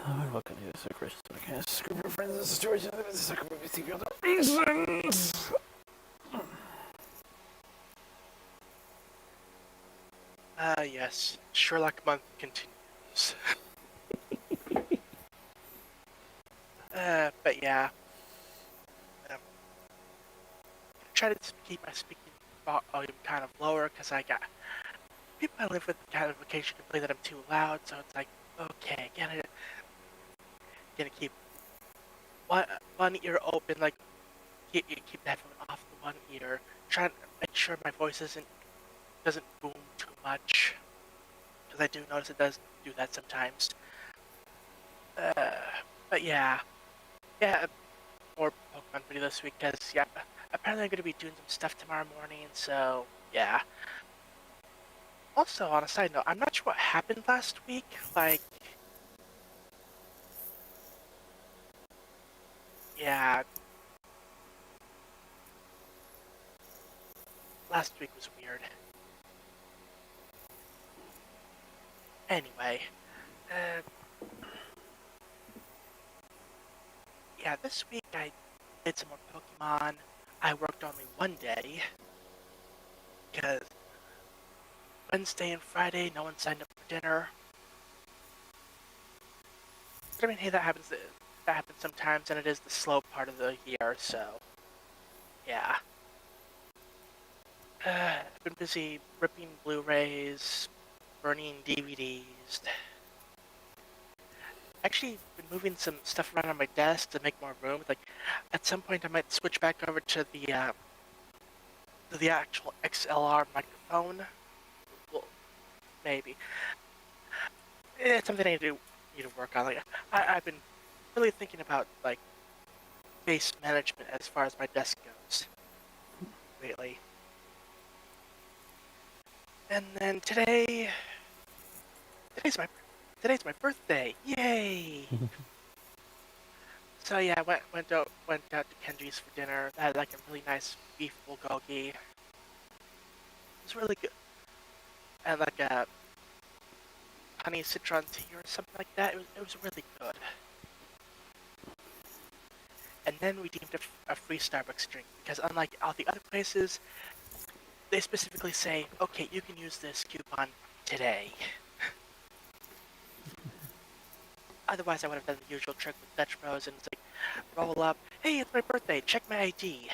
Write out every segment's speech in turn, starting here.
Welcome to the Soda Creations podcast. Group of friends and stories of the second movie TV other reasons. Yes. Sherlock Month continues. But yeah. Try to keep my speaking volume kind of lower because I got people I live with kind of occasionally complain that I'm too loud, so it's like, okay, gonna keep one ear open, like keep the headphone off the one ear, trying to make sure my voice doesn't boom too much, because I do notice it does do that sometimes. But yeah, more Pokemon video this week, because yeah, apparently I'm gonna be doing some stuff tomorrow morning, so yeah. Also, on a side note, I'm not sure what happened last week. Like, yeah, last week was weird. Anyway, uh, yeah, this week I did some more Pokemon. I worked only one day, because Wednesday and Friday, no one signed up for dinner. But I mean, hey, that happens sometimes, and it is the slow part of the year, so yeah. I've been busy ripping Blu-rays, burning DVDs. Actually, been moving some stuff around on my desk to make more room. Like, at some point, I might switch back over to the actual XLR microphone. Well, maybe it's something I need to work on. Like, I've been really thinking about like space management as far as my desk goes lately. And then today's my today's my birthday. Yay! So yeah, I went out to Kenji's for dinner. I had like a really nice beef bulgogi. It was really good, and like a honey citron tea or something like that. It was really good. And then we deemed a free Starbucks drink, because unlike all the other places, they specifically say, okay, you can use this coupon today. Otherwise, I would have done the usual trick with Dutch Bros, and it's like, roll up, hey, it's my birthday, check my ID,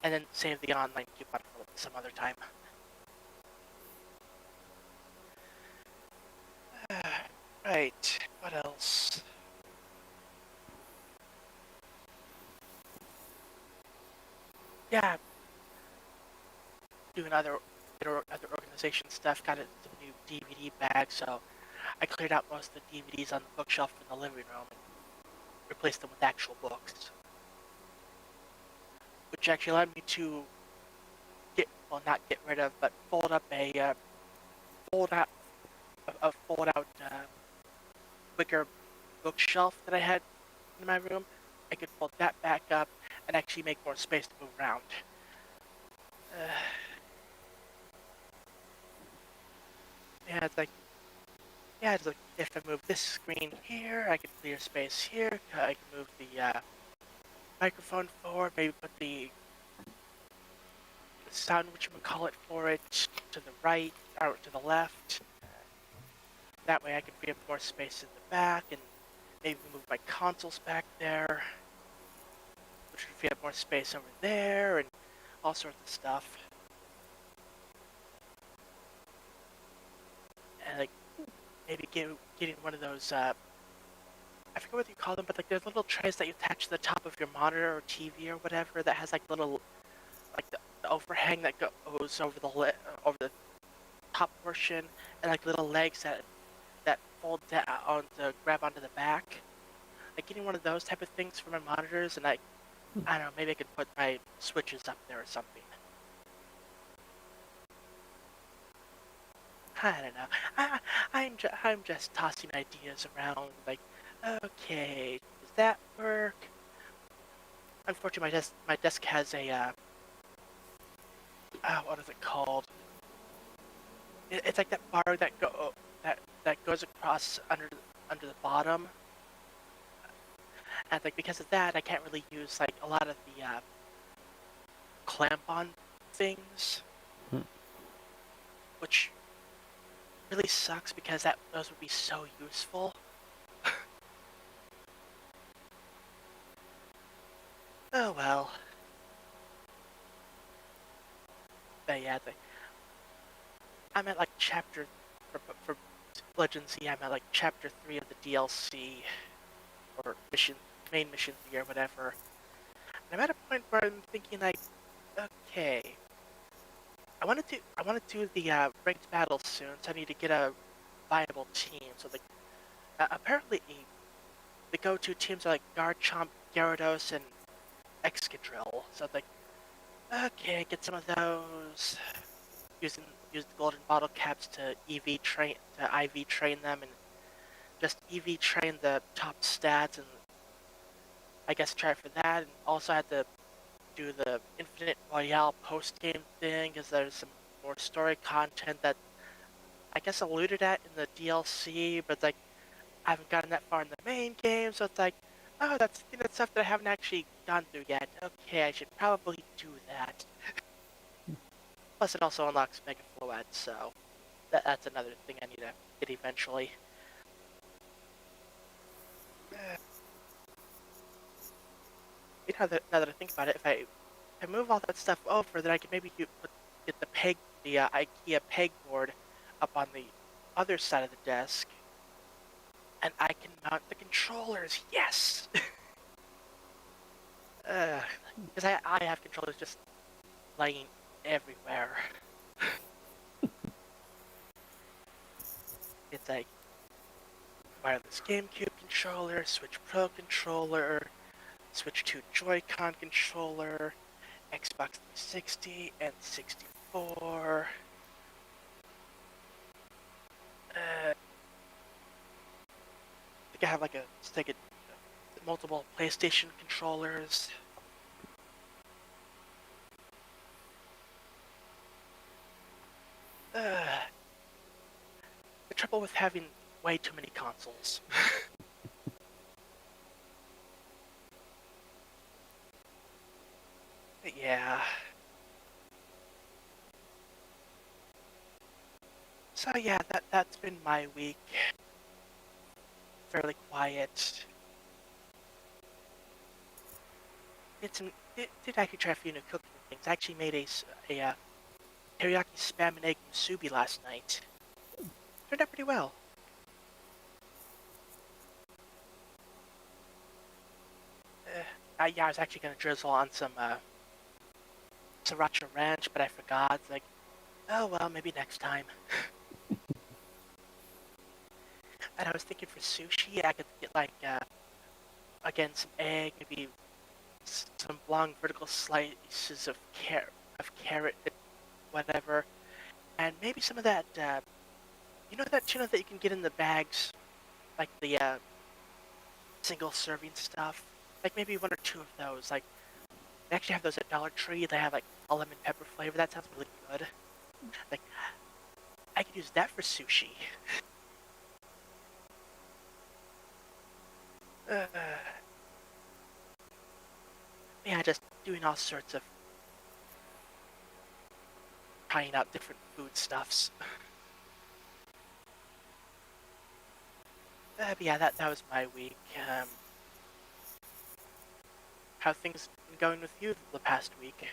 and then save the online coupon for some other time. Right, what else? Yeah, doing other organization stuff, got some new DVD bags, so I cleared out most of the DVDs on the bookshelf in the living room and replaced them with actual books. Which actually allowed me to not get rid of, but fold up fold out a fold out wicker bookshelf that I had in my room. I could fold that back up and actually make more space to move around. Yeah, it's like if I move this screen here, I could clear space here. I can move the microphone forward, maybe put the sound, whatchamacallit, for it to the right or to the left. That way I can free up more space in the back and maybe move my consoles back there, which would free up more space over there and all sorts of stuff. And like maybe getting one of those I forget what you call them, but like there's little trays that you attach to the top of your monitor or TV or whatever that has like little like the overhang that goes over the top portion, and like little legs that fold down to grab onto the back. Like getting one of those type of things for my monitors, and I don't know, maybe I could put my switches up there or something. I don't know. I'm just tossing ideas around. Like, okay, does that work? Unfortunately, my desk has a what is it called? It's like that bar that goes across under the bottom. And like because of that, I can't really use like a lot of the clamp-on things, Hmm. which really sucks because those would be so useful. Oh well. But yeah, I'm at like chapter for Legend Z. I'm at like chapter 3 of the DLC or main mission 3 or whatever. And I'm at a point where I'm thinking like, okay, I want to do the ranked battle soon, so I need to get a viable team. So like apparently the go-to teams are like Garchomp, Gyarados, and Excadrill. So like, okay, get some of those. Using use the golden bottle caps to IV train them, and just EV train the top stats, and I guess try for that. And also had to do the Infinite Royale post game thing, because there's some more story content that I guess alluded at in the DLC, but like I haven't gotten that far in the main game, so it's like, oh, that's stuff that I haven't actually gone through yet. Okay, I should probably do that. Plus, it also unlocks Mega Floette, so that's another thing I need to get eventually. Now that I think about it, if I move all that stuff over, then I could maybe get the IKEA pegboard up on the other side of the desk, and I can mount the controllers. Yes, because I have controllers just laying everywhere. It's like wireless GameCube controller, Switch Pro controller, Switch 2 Joy-Con controller, Xbox 360 and 64. I think I have like multiple PlayStation controllers. The trouble with having way too many consoles. But yeah. So yeah, that's been my week. Fairly quiet. Did actually try a few new cooking things. I actually made a teriyaki spam and egg musubi last night. Turned out pretty well. Yeah, I was actually gonna drizzle on some sriracha ranch, but I forgot. It's like, oh well, maybe next time. And I was thinking for sushi, I could get like again some egg, maybe some long vertical slices of carrot, whatever, and maybe some of that. That tuna that you can get in the bags, like the single serving stuff. Like maybe one or two of those. Like they actually have those at Dollar Tree. They have like a lemon pepper flavor. That sounds really good. Like I could use that for sushi. Uh, yeah, just doing all sorts of trying out different food stuffs. But yeah, that was my week. How things been going with you the past week?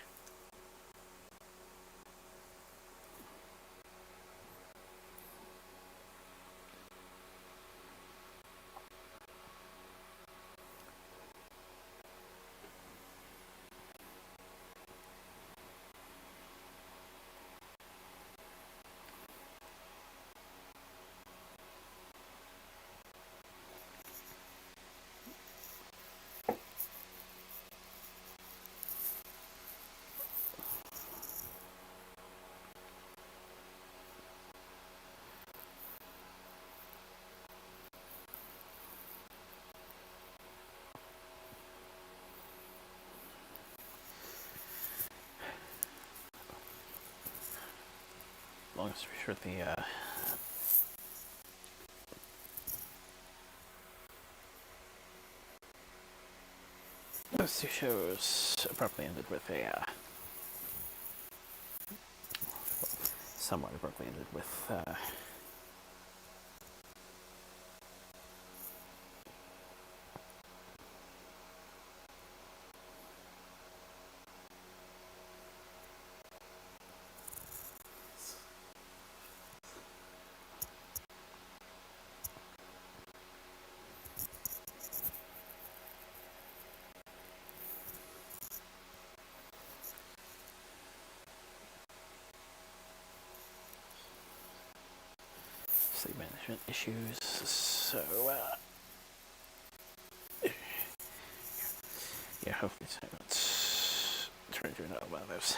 Long story short, those two shows abruptly ended with a somewhat abruptly ended with sleep management issues. So yeah, hopefully it's trying to do another one of those.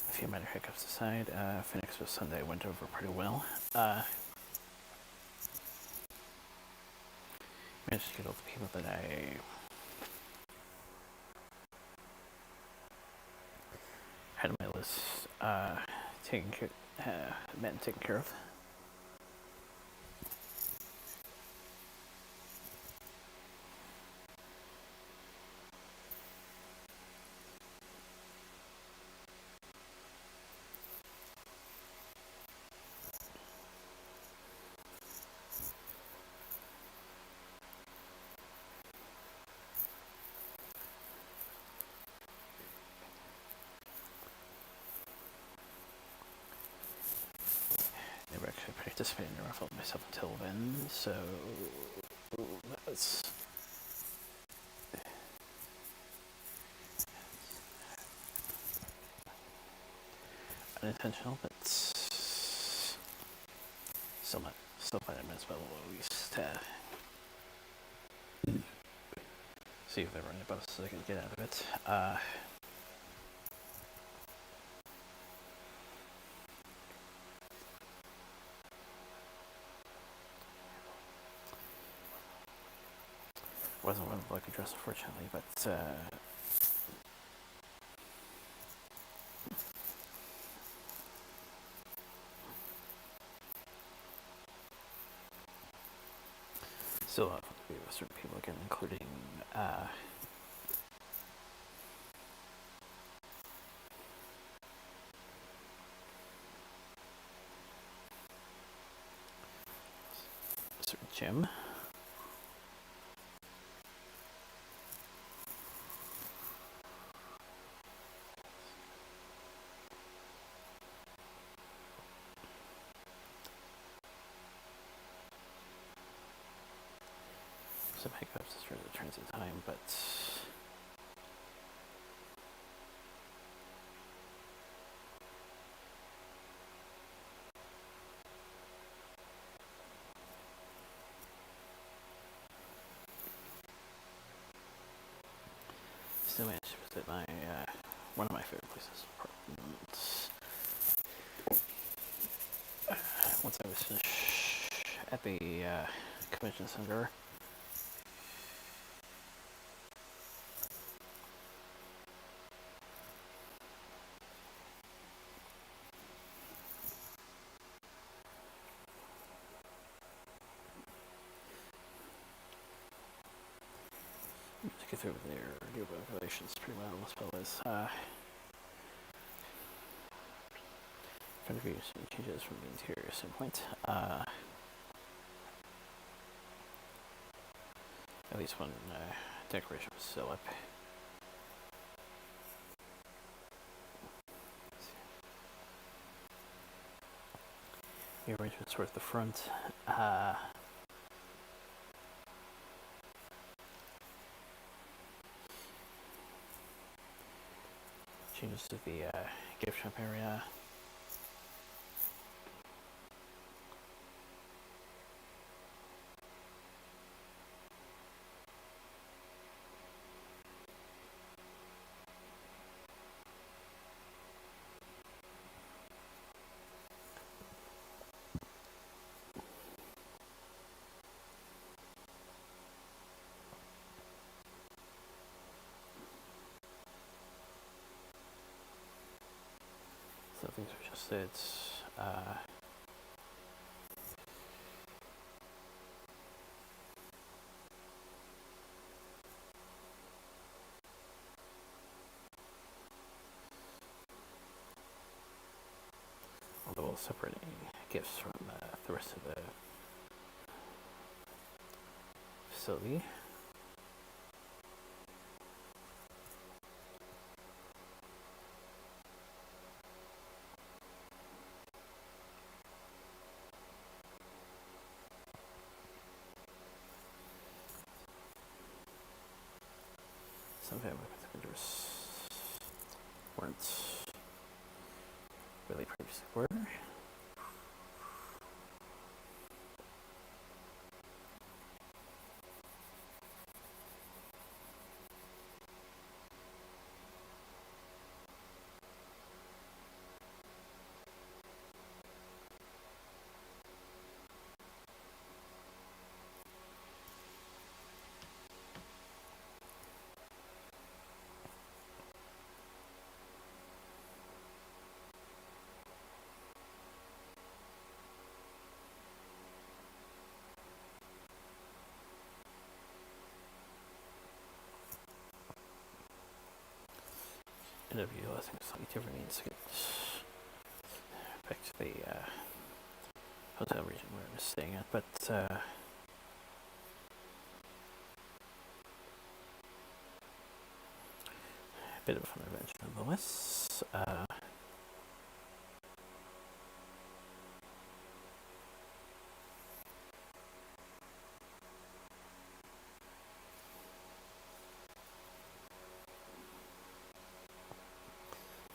A few minor hiccups aside, Phoenix for Sunday went over pretty well. Managed to get all the people that I had on my list met and taken care of. Never actually participated in a raffle myself until then, so that's unintentional, but still glad I might as well at least see if there were any bonuses I could get out of it. Wasn't one of the lucky draws, unfortunately, but still a lot of fun to be with certain people again, including a certain Jim. Some hiccups as far as the transit time, but still managed to visit my one of my favorite places. Once I was finished at the convention center. To get through their new regulations pretty well as trying to view some changes from the interior standpoint. At least one decoration was still up. The arrangements were at the front. Changes to the gift shop area. So things are just it's although separating gifts from the rest of the facility. Some family vendors weren't really previously were. End up utilizing slightly different means to get back to the hotel region where I was staying at, but a bit of a fun adventure nonetheless.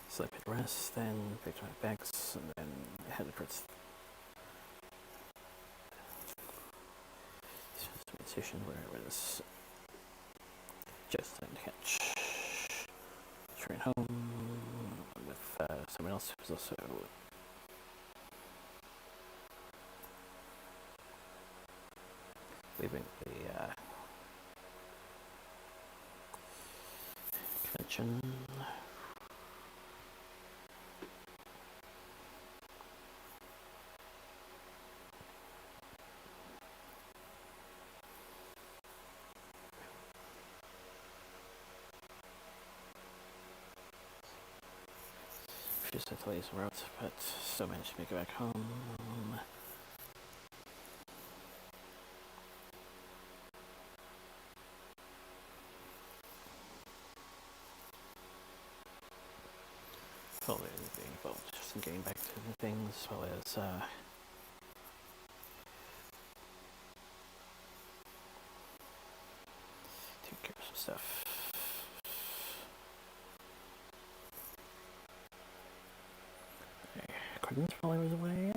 Slept at rest, then picked my bags, and then headed towards the station where I was just time to catch a train home with someone else who was also leaving the convention. Just had to leave some routes, but still managed to make it back home. Probably being involved just in getting back to the things, as well as taking care of some stuff. Accordance while I was away.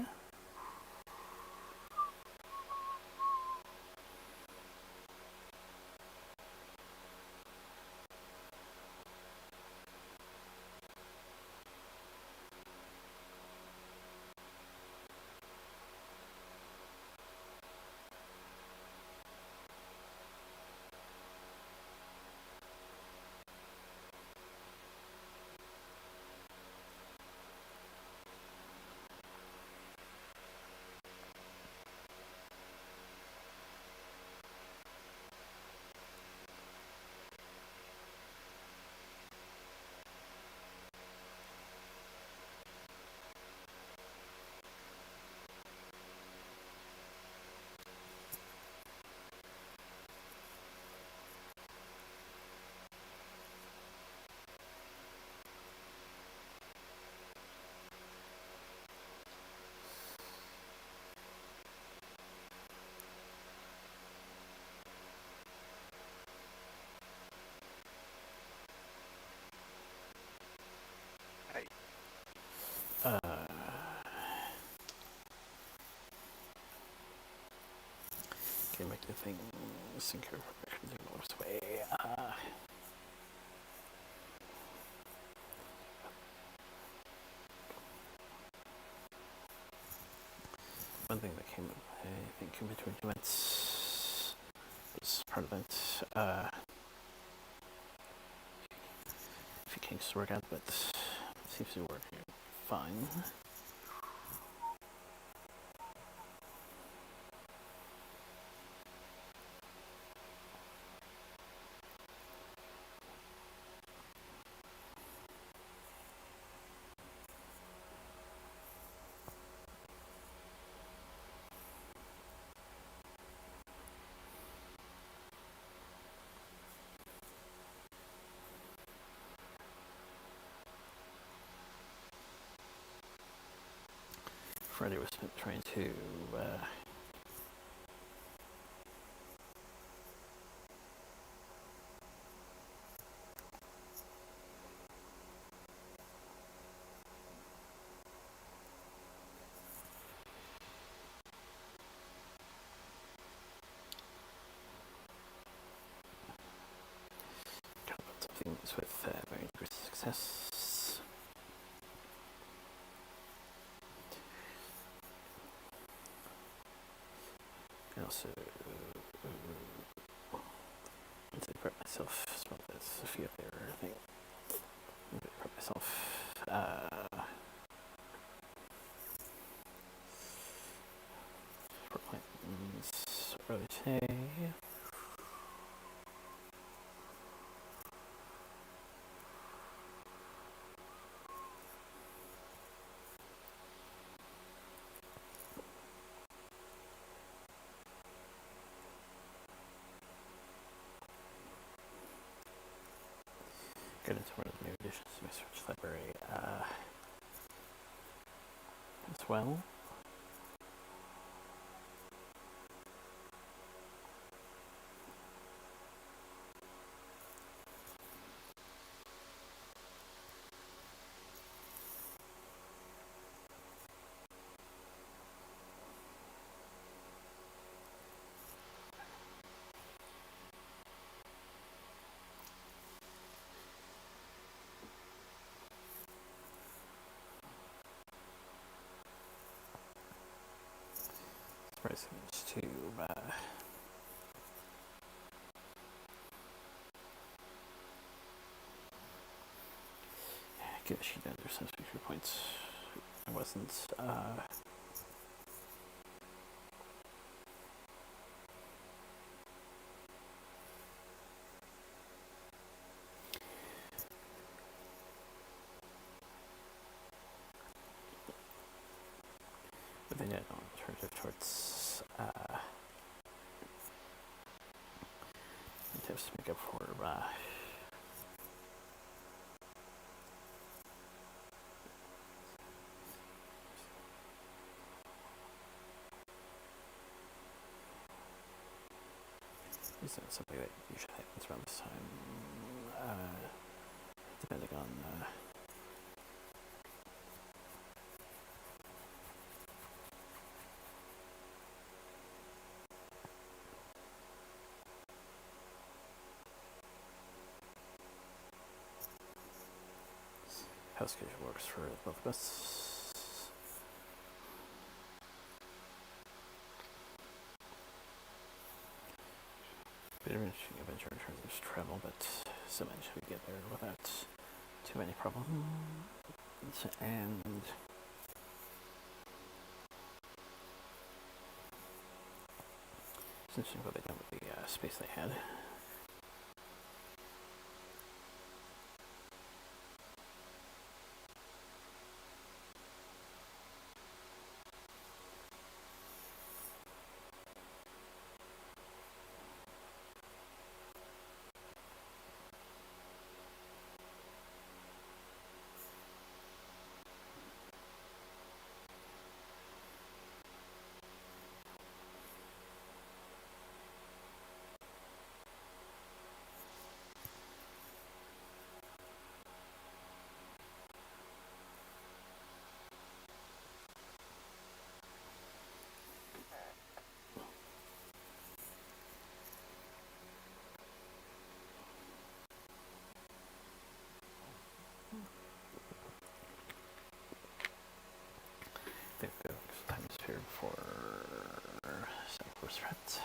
Getting back to things and care for the most way. One thing that came up, I think, in between events was part of it. A few kinks to work out, but it seems to be working fine. Friday was spent trying to come up with some things with very good success. And also, once I prep myself, smell this, a few other things. Prep myself. For plans early today. Get into one of the new additions to my search library as well. Presents to get she done there's some victory points. I wasn't but then an alternative towards tips to make up for is that something that usually happens around this time, depending on how schedule works for both of us. Bit of an interesting adventure in terms of travel, but so much we get there without too many problems. And it's interesting what they done with the space they had. I think the time is here for Cypress Threat.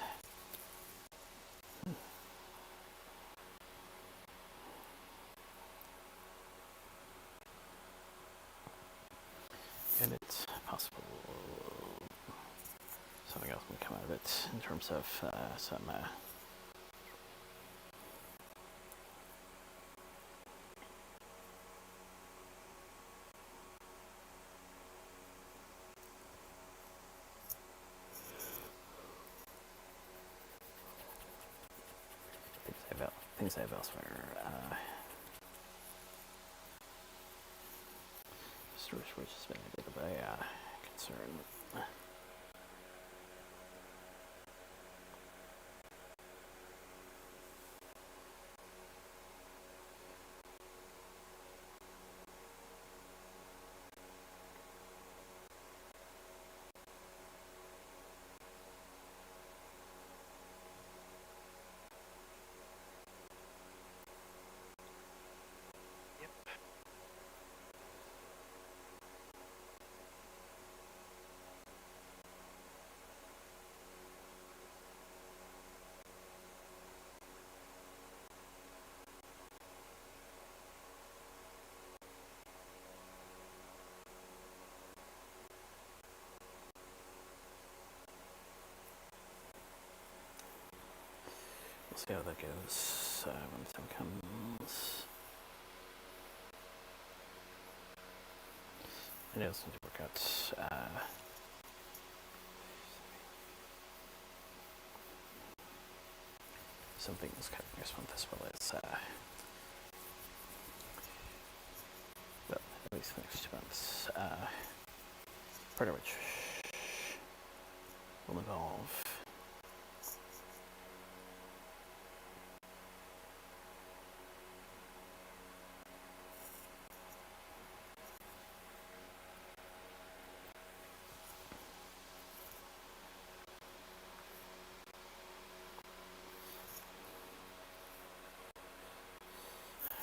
else can come out of it in terms of some. Things I have elsewhere. Storage, which has been a bit of a concern. Yep. We'll see how that goes when the time comes. I know it's going to work out. Something was cutting this month as well as, well, at least the next 2 months. Part of which will involve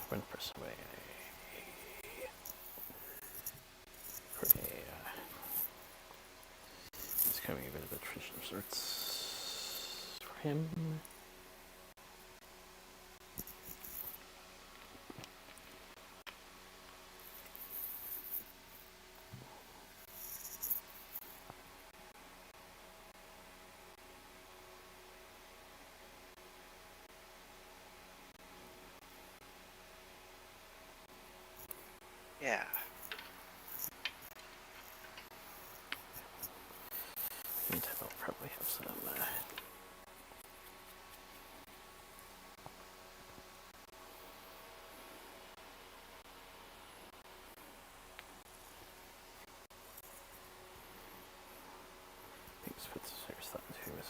one person away for it's coming a bit of a tradition of sorts for him. Yeah. Meantime, I'll probably have some. Things put some serious thought into this.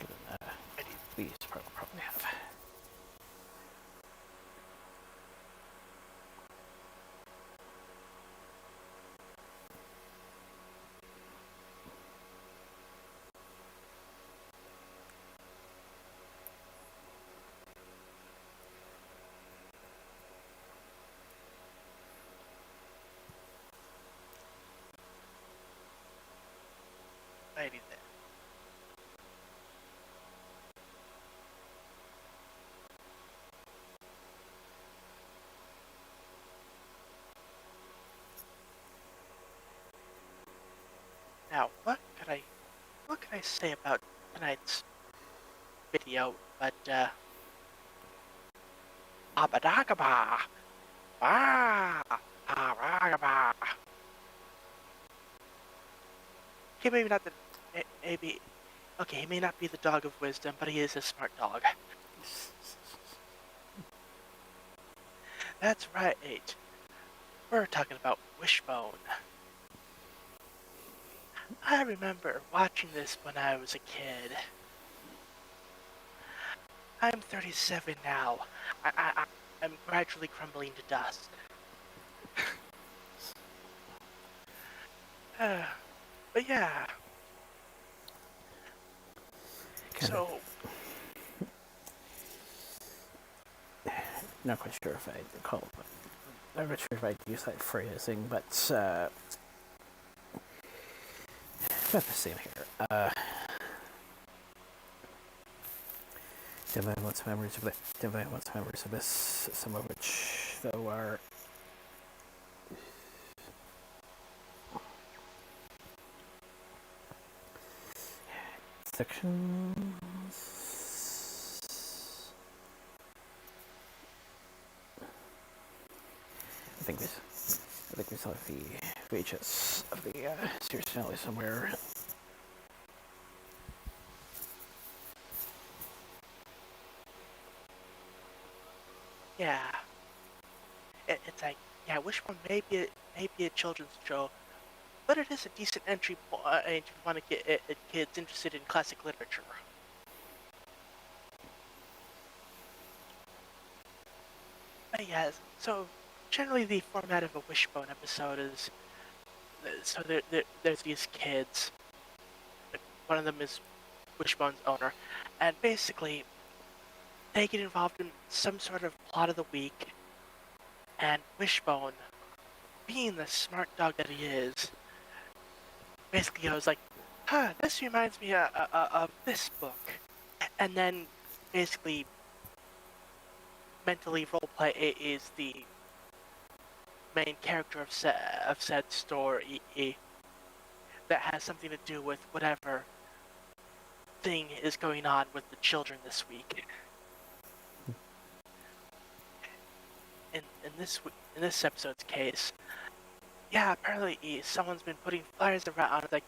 Given these probably have. Maybe then. Now, what can I say about tonight's video? But abadagaba, aragaba. He may not maybe. Okay, he may not be the dog of wisdom, but he is a smart dog. That's right. We're talking about Wishbone. I remember watching this when I was a kid. I'm 37 now. I'm gradually crumbling to dust. But yeah. So, Not quite sure if I'd call it. I'm not sure if I'd use that phrasing, but about the same here. Divine wants memories of this, some of which, though, are sections. I think we saw the VHS of the series finale somewhere. yeah, it's like, yeah, Wishbone may be a children's show, but it is a decent entry point if you want to get kids interested in classic literature. But yes, so generally the format of a Wishbone episode is so there's these kids. One of them is Wishbone's owner, and basically they get involved in some sort of plot of the week, and Wishbone, being the smart dog that he is, basically goes like, huh, this reminds me of this book. And then basically mentally roleplay is the main character of said story that has something to do with whatever thing is going on with the children this week. In this episode's case, yeah, apparently someone's been putting flyers around like,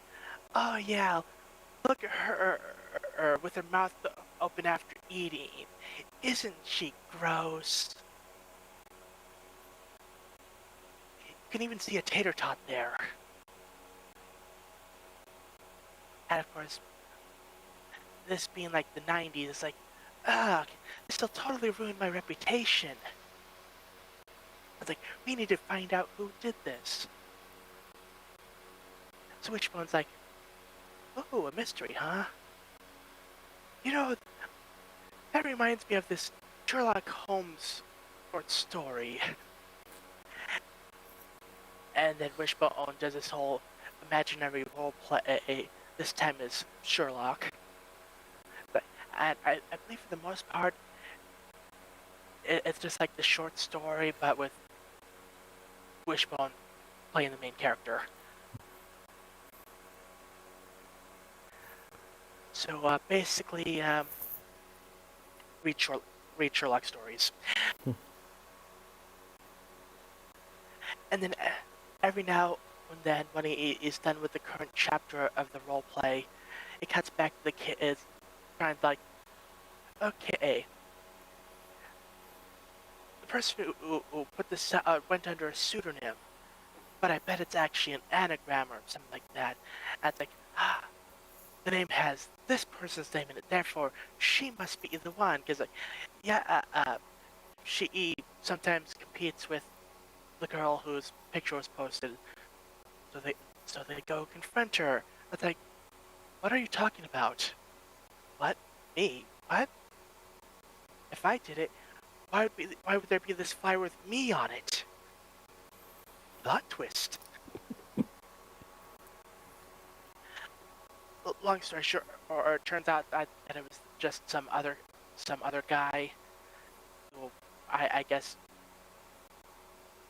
oh yeah, look at her with her mouth open after eating. Isn't she gross? You can even see a tater tot there. And of course, this being like the 90s, it's like, ugh, this will totally ruin my reputation. It's like, we need to find out who did this. So Wishbone's like, oh, a mystery, huh? You know, that reminds me of this Sherlock Holmes short story. And then Wishbone does this whole imaginary role play. This time is Sherlock. And I believe for the most part, it's just like the short story, but with Wishbone playing the main character. So basically, read Sherlock stories. And then every now and then, when he is done with the current chapter of the role play, it cuts back to the kids trying to like, okay, the person who put this went under a pseudonym, but I bet it's actually an anagram or something like that. And it's like, the name has this person's name in it, therefore she must be the one. Because like, yeah, she sometimes competes with the girl whose picture was posted. So they go confront her. It's like, what are you talking about? What? Me? What? If I did it, why would there be this flyer with me on it? Plot twist. Long story short, or it turns out that it was just some other guy who I guess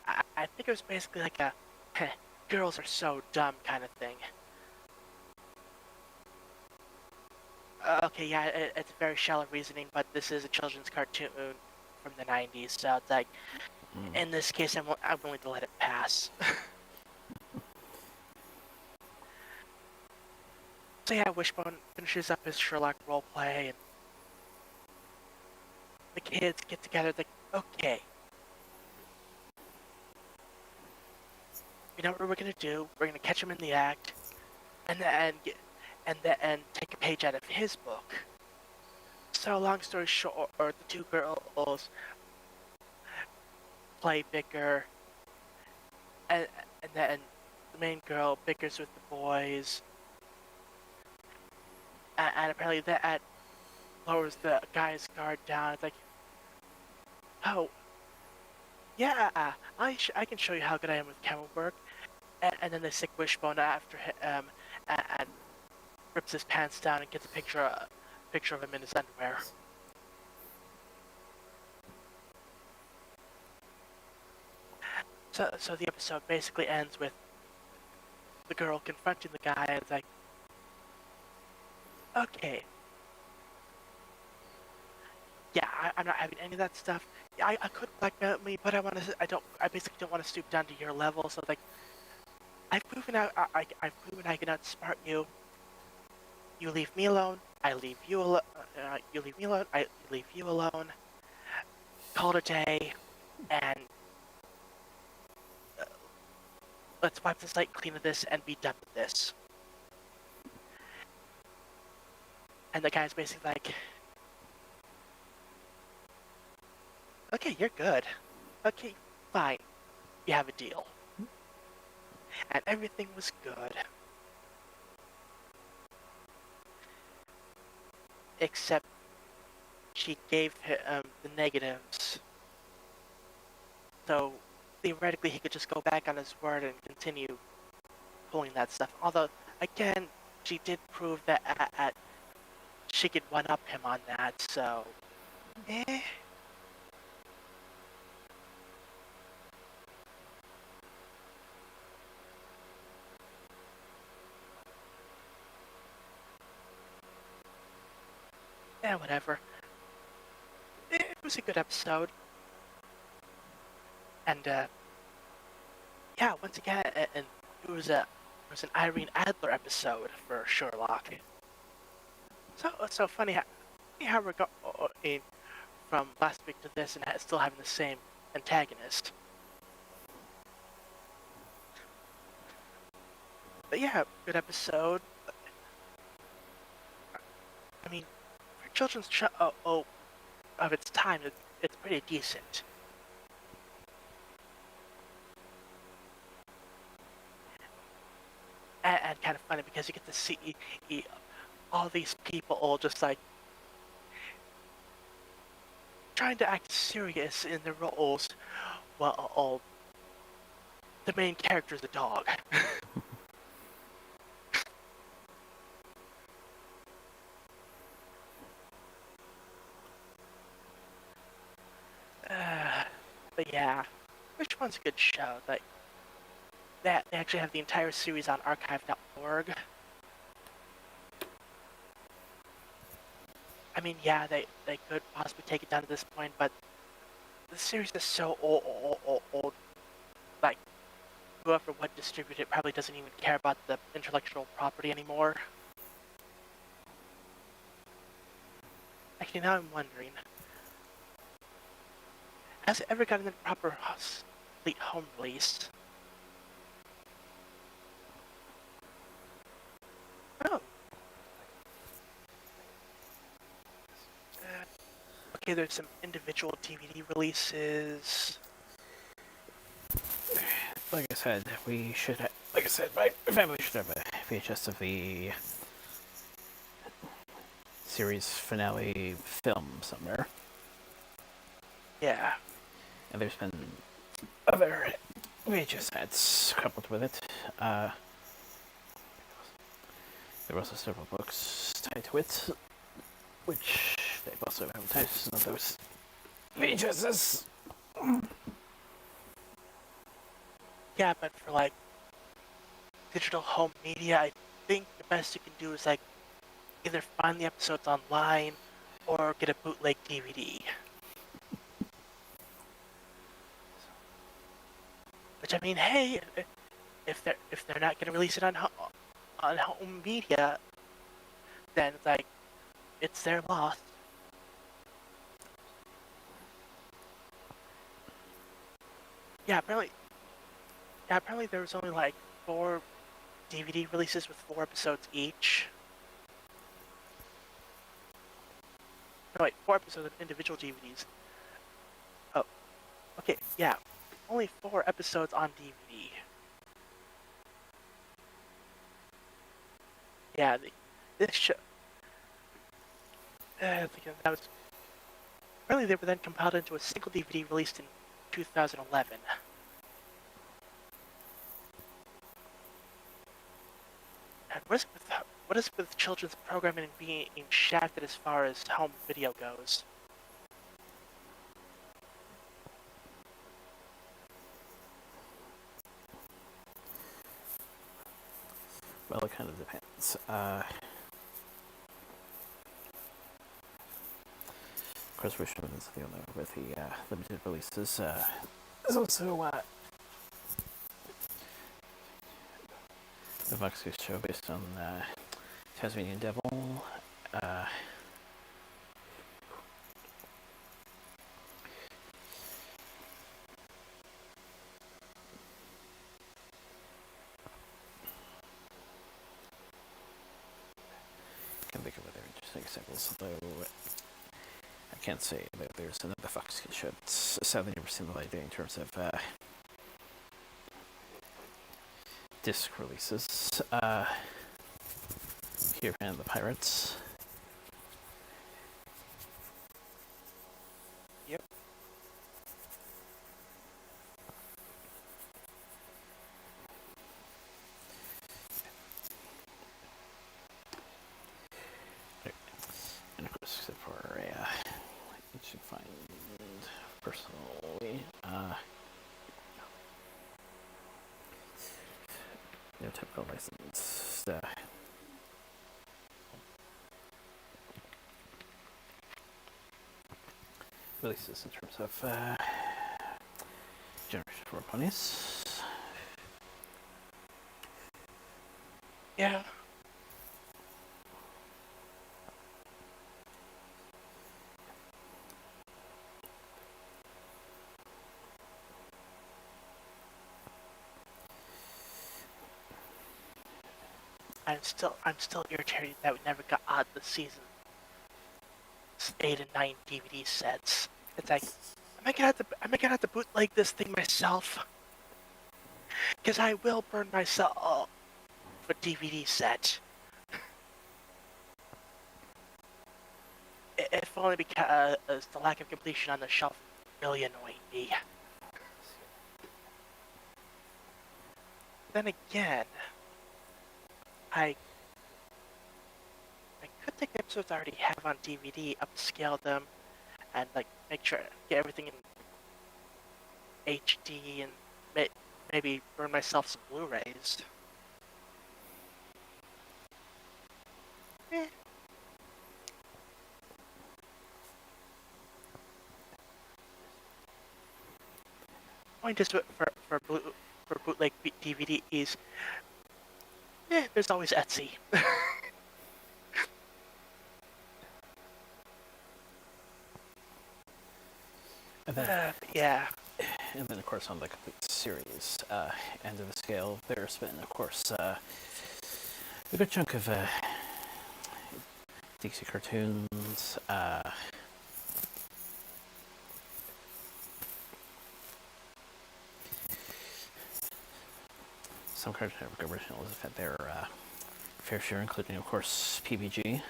I think it was basically like a girls are so dumb kind of thing. Okay, yeah, it's very shallow reasoning, but this is a children's cartoon from the 90s, so it's like, in this case, I'm willing to let it pass. So yeah, Wishbone finishes up his Sherlock roleplay, and the kids get together, like, okay, you know what we're gonna do? We're gonna catch him in the act, and then take a page out of his book. So long story short, the two girls play bicker, and then the main girl bickers with the boys, and apparently lowers the guy's guard down. It's like, oh, yeah, I can show you how good I am with camera work. And then they stick Wishbone after him, and rips his pants down and gets a picture of him in his underwear. So the episode basically ends with the girl confronting the guy, and it's like, okay, yeah, I'm not having any of that stuff. Yeah, I could blackmail me, but I basically don't want to stoop down to your level. So like, I've proven I can outsmart you. You leave me alone. I leave you alone. You leave me alone. I leave you alone. Call it a day, and uh, let's wipe the slate clean of this and be done with this. And the guy's basically like, okay, you're good. Okay, fine. We have a deal. And everything was good. Except she gave him the negatives. So theoretically he could just go back on his word and continue pulling that stuff. Although, again, she did prove that she could one-up him on that, so... Eh. Yeah, whatever. It was a good episode. And, yeah, once again, and it was an Irene Adler episode for Sherlock. So funny how we're going from last week to this and still having the same antagonist. But yeah, good episode. I mean, for a children's show of its time, it's pretty decent. And kind of funny because you get to see all these people all just like trying to act serious in their roles while the main character is a dog. But yeah, which one's a good show? Like they actually have the entire series on archive.org. I mean, yeah, they could possibly take it down to this point, but the series is so old. Like, whoever would distribute it probably doesn't even care about the intellectual property anymore. Actually, now I'm wondering, has it ever gotten a proper complete home release? Oh. Okay, there's some individual DVD releases. Like I said, we should have, like I said, my family should have a VHS of the series finale film somewhere. Yeah. And there's been other VHS sets coupled with it. There were also several books tied to it, which they've also advertised some of those VHSs. Yeah, but for like digital home media, I think the best you can do is like either find the episodes online or get a bootleg DVD. Which I mean, hey, if they're not gonna release it on home media, then it's like it's their loss. Yeah, apparently there was only like 4 DVD releases with 4 episodes each. No, wait, 4 episodes of individual DVDs. Oh, okay, yeah, only 4 episodes on DVD. Yeah, this show. that was apparently they were then compiled into a single DVD released in 2011. And what is with children's programming being shafted as far as home video goes? Well, it kind of depends. Of course, we're showing this video with the limited releases. There's also the Vox Kids show based on Tasmanian Devil. Can think of other interesting examples, although I can't say that there's another Fox Kids show that's sadly never seen the light of day in terms of disc releases. Here and the Pirates. Yep. And of course, except for you should find personally, typical licensed releases in terms of Generation 4 ponies. Yeah. I'm still irritated that we never got out the season 8 and 9 DVD sets. It's like, am I gonna have to bootleg this thing myself? Because I will burn myself for DVD set. If only because the lack of completion on the shelf really annoyed me. Then again, I could take the episodes I already have on DVD, upscale them, and like make sure get everything in HD and maybe burn myself some Blu-rays. Eh. Point is for bootleg DVDs. There's always Etsy. And then, yeah. and then, of course, on the complete series end of the scale, there's been, of course, a good chunk of DC cartoons. Some Cartoon Network originals have had their fair share, including, of course, PBG.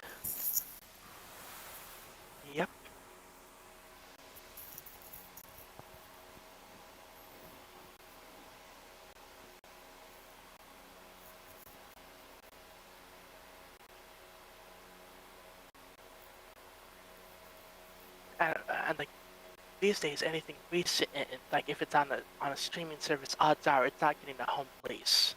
Yep. And like these days, anything recent, like if it's on a streaming service, odds are it's not getting a home release.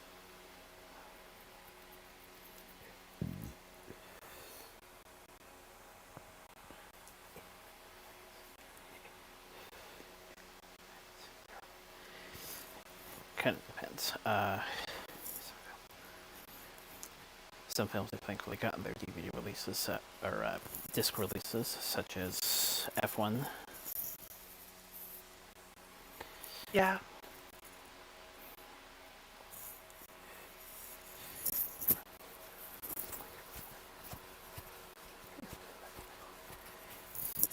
Kind of depends. Some films have thankfully gotten their DVD releases or disc releases, such as F1. Yeah.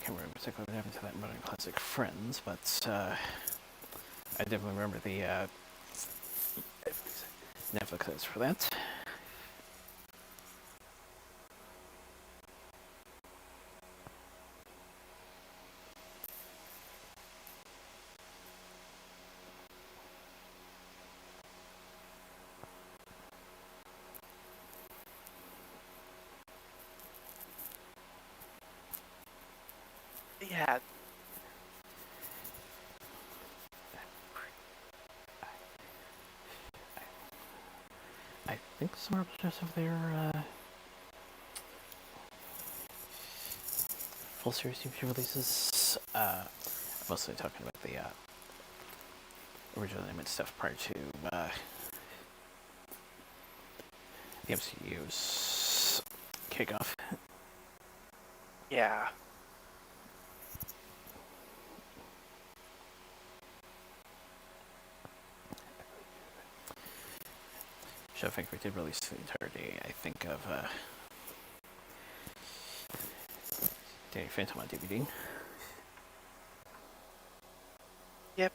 Can't remember particularly what happened to that modern classic Friends, but I definitely remember the Netflix ads for that. Yeah, I think some are just of their full series TV releases. I'm mostly talking about the original animated stuff prior to the MCU's kickoff. yeah. So I think we did release the entirety, I think, of Danny Phantom on DVD. Yep.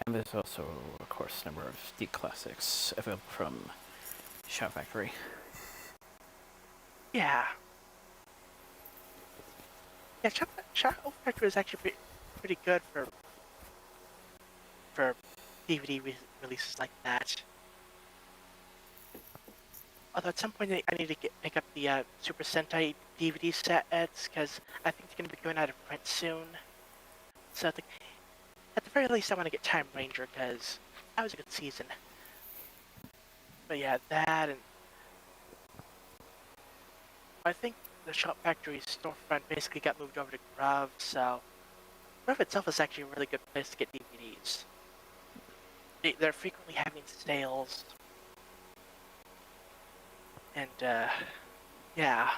And there's also, of course, a number of D classics available from Shout Factory. Yeah. Yeah, Shadow Factory is actually pretty good for DVD releases like that. Although at some point I need to pick up the Super Sentai DVD sets because I think they're going to be going out of print soon. So at the very least, I want to get Time Ranger because that was a good season. But yeah, that and I think the Shop Factory storefront basically got moved over to Grub, so Grub itself is actually a really good place to get DVDs. They're frequently having sales, and yeah.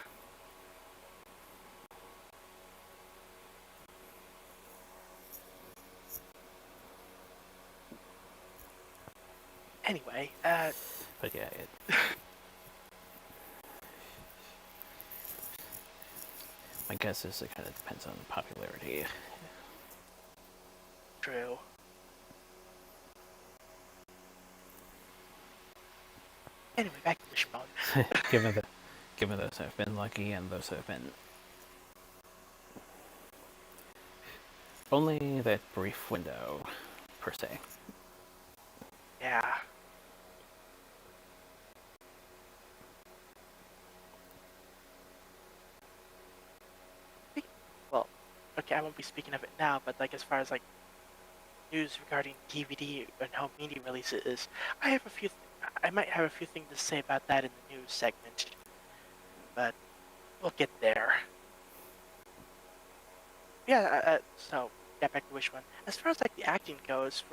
Anyway, But yeah, my guess is it kind of depends on popularity. true. Anyway, back to Wishbone. Given those have been lucky and those have been only that brief window, per se. Yeah. Well, okay, I won't be speaking of it now, but like as far as like news regarding DVD and home media releases, I have a few. I might have a few things to say about that in the news segment, but we'll get there. Yeah. So yeah, back to Wishbone. As far as like the acting goes,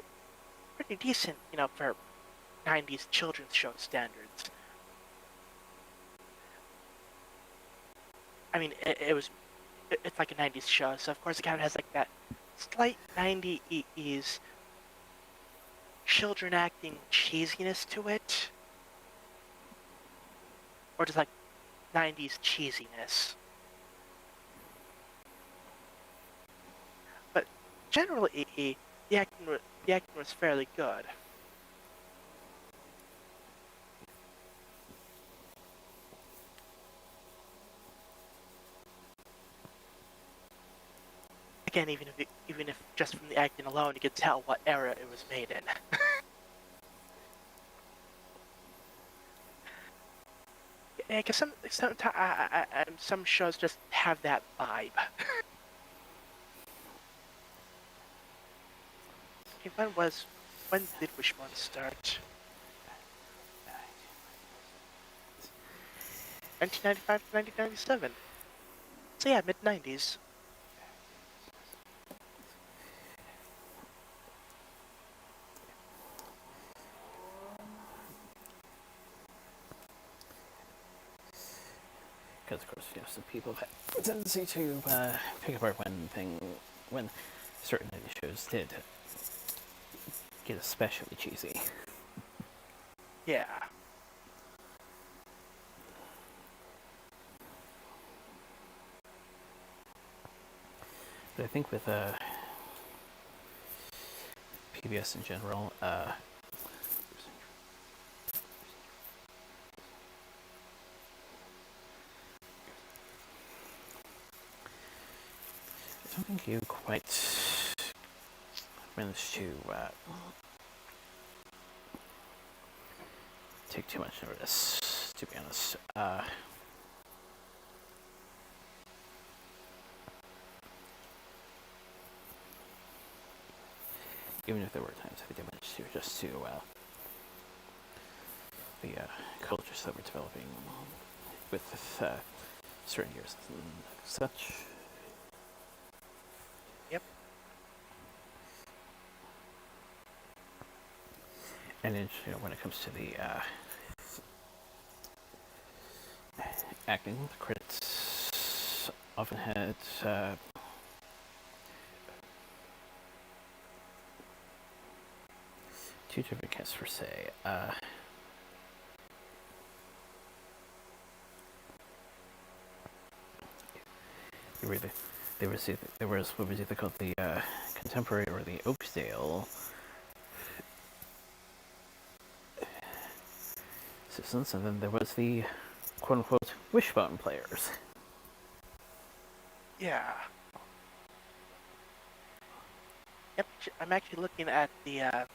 pretty decent, for '90s children's show standards. I mean, it's like a '90s show, so of course it kind of has like that slight '90s children acting cheesiness to it, or just like '90s cheesiness. But generally, the acting was fairly good. Again, even if just from the acting alone, you could tell what era it was made in. Yeah, because some shows just have that vibe. Okay, when did Wishbone start? 1995 to 1997. So yeah, mid '90s. Because of course, some people have a tendency to pick apart when certain shows did get especially cheesy. Yeah. But I think with PBS in general, I don't think you quite managed to take too much notice, to be honest. even if there were times I did manage to adjust to the cultures that we're developing with certain years and such. Yep. And then, when it comes to the acting, the credits often had two different casts per se. There was what was either called the contemporary or the Oakdale citizens, and then there was the quote-unquote wishbone players. Yeah. Yep. I'm actually looking at the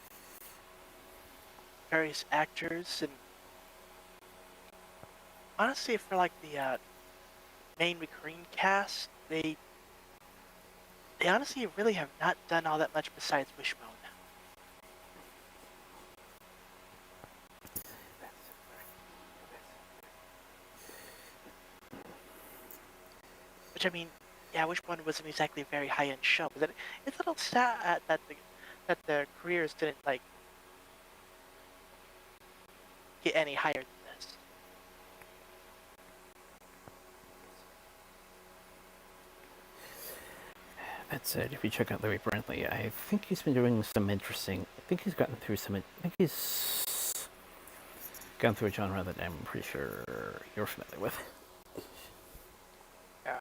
various actors, and honestly, for like the main recurring cast, they honestly really have not done all that much besides Wishbone. Which, I mean, yeah, Wishbone wasn't exactly a very high-end show, but then it's a little sad that their careers didn't like get any higher than this. That said, if you check out Larry Brantley, I think he's been doing some interesting. I think he's gotten through some. I think he's gone through a genre that I'm pretty sure you're familiar with. Yeah.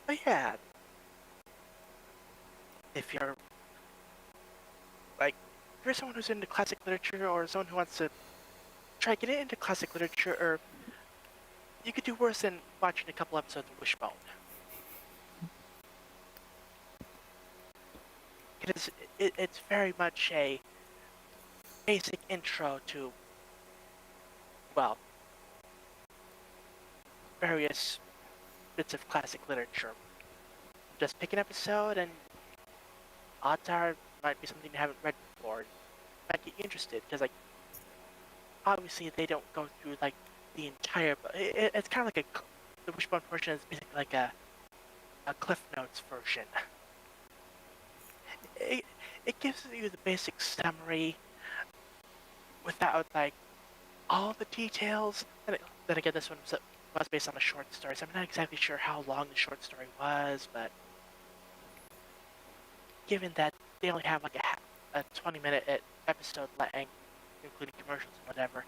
But yeah, if you're like, if you're someone who's into classic literature or someone who wants to try getting into classic literature, or you could do worse than watching a couple episodes of Wishbone. It's very much a basic intro to, well, various bits of classic literature. Just pick an episode, and odds are it might be something you haven't read before. It might get you interested, because, like, obviously they don't go through, like, the entire book. It's kind of like the Wishbone portion is basically like a Cliff Notes version. It gives you the basic summary without, like, all the details. And then again, this one was based on a short story, so I'm not exactly sure how long the short story was, but given that they only have like a 20-minute episode length, including commercials and whatever,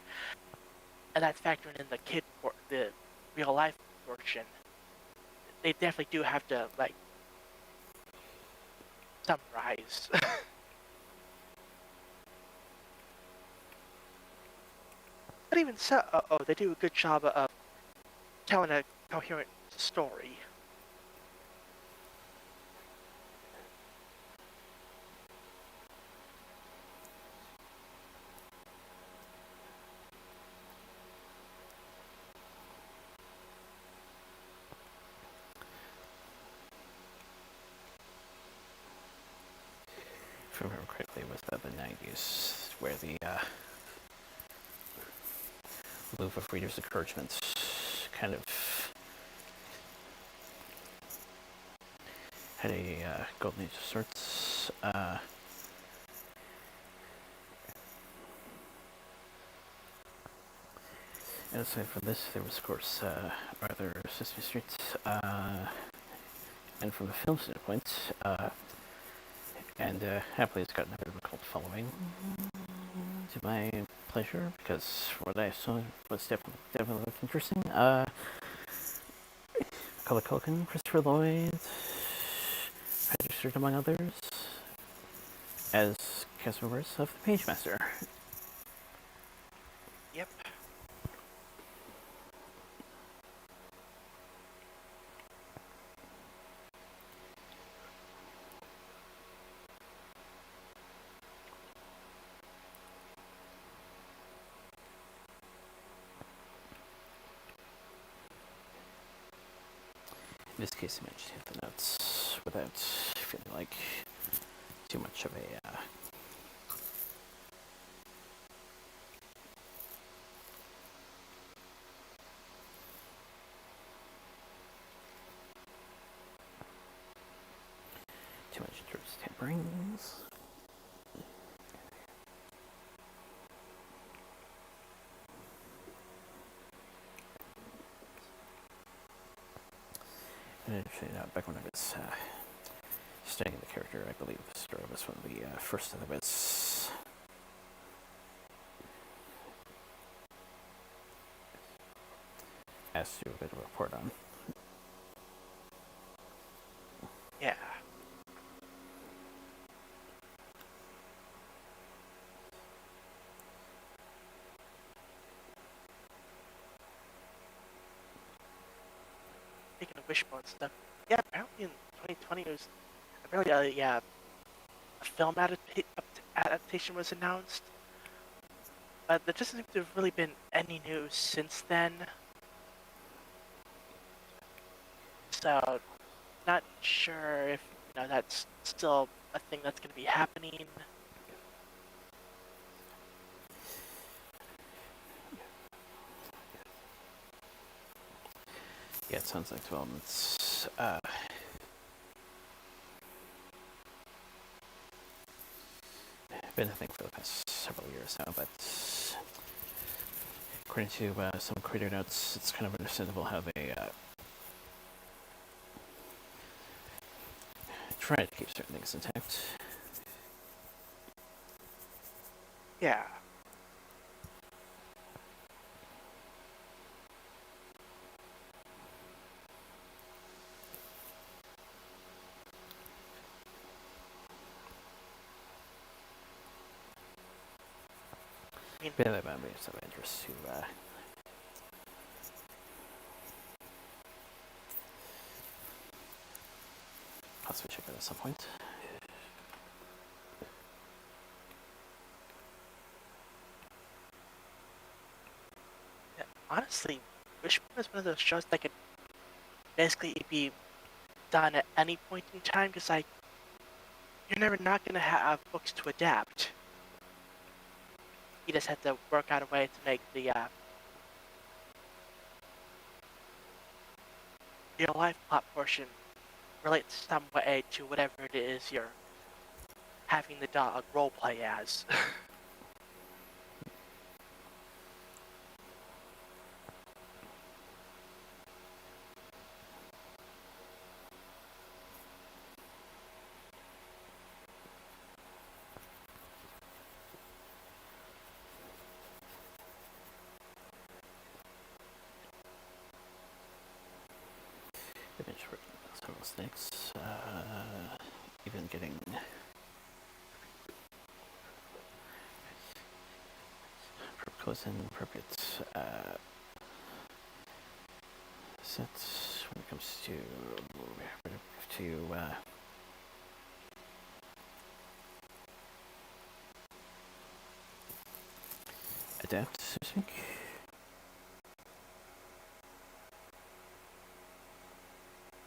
and that's factoring in the real life portion, they definitely do have to like summarize. But even so, they do a good job of telling a coherent story. If I remember correctly, it was about the 90s where the move of readers' encouragements kind of had a golden age of sorts. And aside from this, there was, of course, Arthur Sesame Street, and from a film standpoint, and happily it's gotten a bit of a cult following, to my pleasure, because what I saw was definitely looked interesting. Macaulay Culkin, Christopher Lloyd, registered among others, as cast members of the Pagemaster. Yep. In this case, I managed to hit the notes without feeling like too much of a too much in terms of tambourines. And actually, back when I was studying the character, I believe Star was one of the first of the bits asked to do a bit of a report on. Yeah. Speaking of Wishbone stuff, yeah, apparently in 2020 it was apparently a film adaptation was announced, but there doesn't seem to have really been any news since then. So, not sure if that's still a thing that's going to be happening. Yeah, it sounds like development's been a thing for the past several years now, but according to some creator notes, it's kind of understandable how they try to keep certain things intact. Yeah. I mean, Yeah, that might be some interest to possibly check that at some point. yeah, honestly, Wishbone is one of those shows that could basically be done at any point in time because, like, you're never not going to have books to adapt. You just have to work out a way to make the real life plot portion relate some way to whatever it is you're having the dog roleplay as. Image for several snakes, even getting close and appropriate sets when it comes to adapt, so to speak.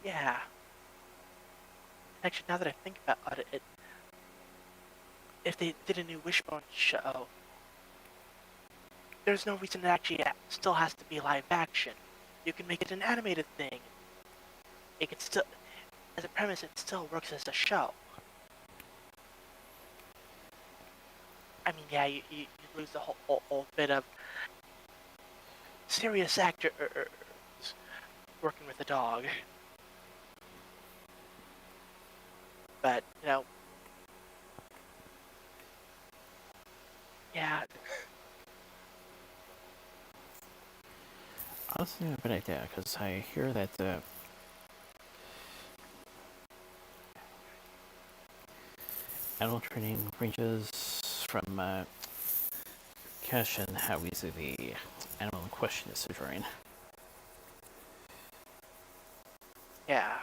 Yeah. Actually, now that I think about it, if they did a new Wishbone show, there's no reason it actually still has to be live action. You can make it an animated thing. It could still, as a premise, it still works as a show. I mean, yeah, you lose the whole bit of serious actors working with a dog. But, yeah, Honestly, not a bad idea, because I hear that animal training ranges from cash and how easy the animal in question is to train. yeah.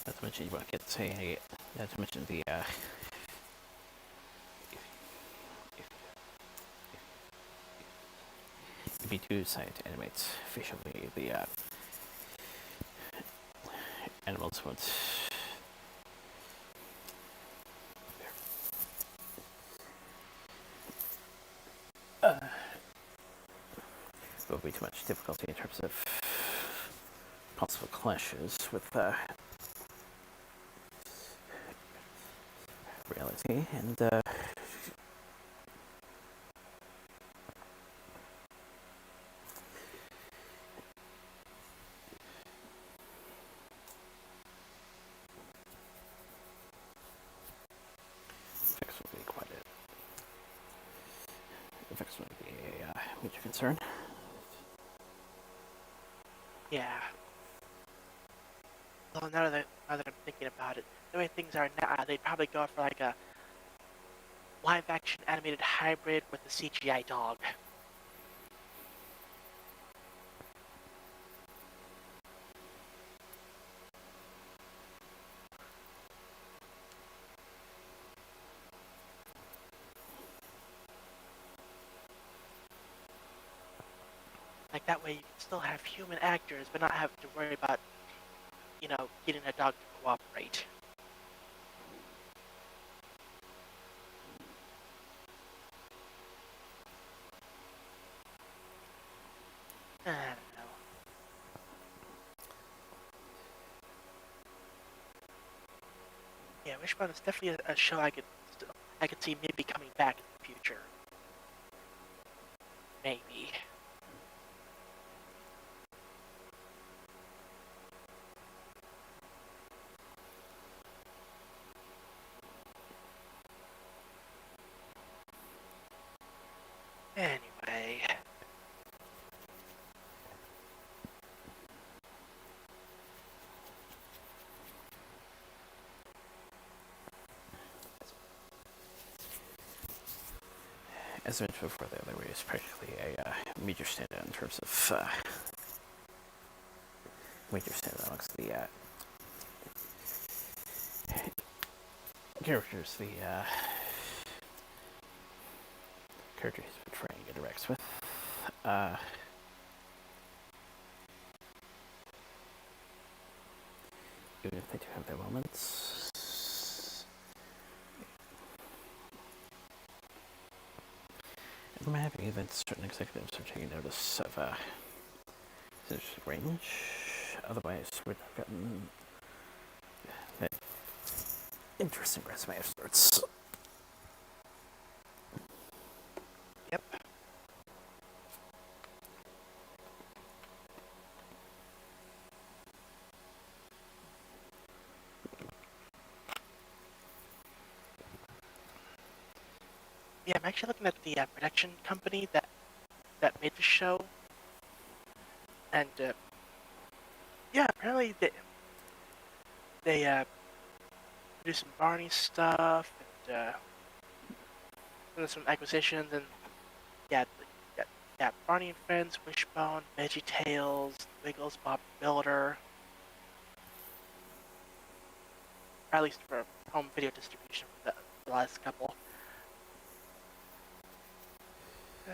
Not to mention you want to get say, not to mention the if you do decide to animate facially, the animals won't. There'll be too much difficulty in terms of possible clashes with reality, and effects will be quite effects will be a major concern. Yeah. Well, now that I'm thinking about it, the way things are now, they'd probably go for like a live-action animated hybrid with a CGI dog. Like that way, you can still have human actors, but not have to worry about, getting a dog to cooperate. I don't know. Yeah, Wishbone is definitely a show I could see maybe coming back in the future. Maybe. Anyway. As I mentioned before, the other way is practically a major standout in terms of major standout amongst the characters, the character he's portraying interacts with. Even if they do have their moments. I'm happy that certain executives are taking notice of his range. Otherwise, we'd have gotten that interesting resume of sorts. Yep. Yeah, I'm actually looking at the production company that made the show, and yeah, apparently they do some Barney stuff and some acquisitions, and yeah, yeah, yeah, Barney and Friends, Wishbone, Veggie Tales, Wiggles, Bob Builder, or at least for home video distribution for the last couple. Uh,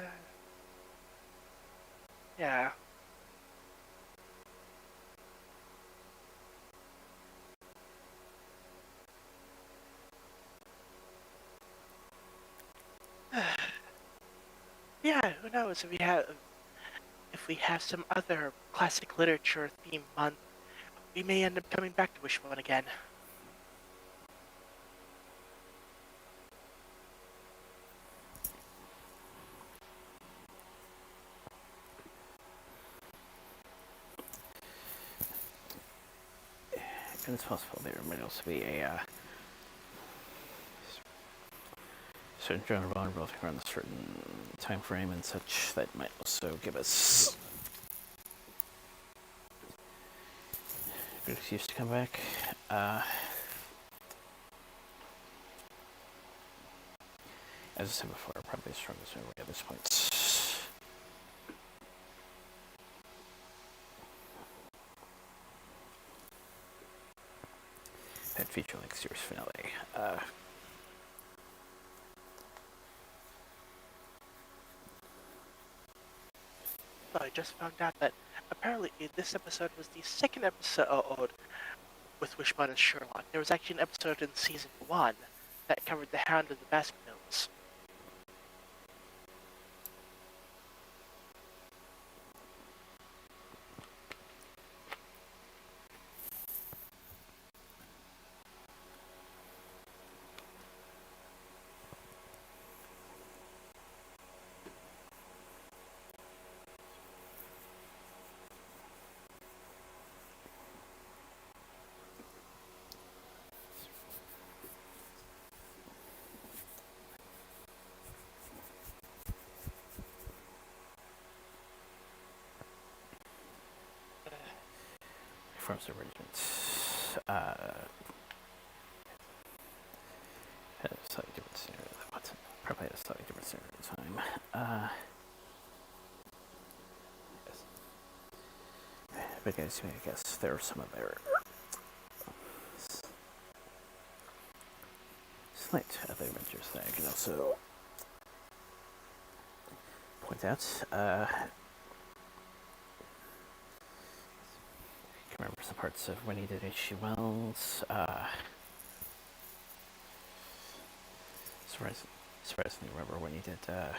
yeah. Yeah, who knows if we have some other classic literature theme month, we may end up coming back to Wishbone again. And it's possible there might also be a certain genre revolving around a certain time frame and such that might also give us a good excuse to come back. As I said before, probably the strongest memory at this point. that feature like series finale. So I just found out that apparently this episode was the second episode with Wishbone and Sherlock. There was actually an episode in season 1 that covered the Hound of the Baskervilles. Performance arrangements. Had a slightly different scenario. Probably had a slightly different scenario at the time. Yes. But guys, I guess there are some of their slight other adventures that I can also point out. I can remember some parts of when he did H.G. Wells. Surprisingly remember when he did a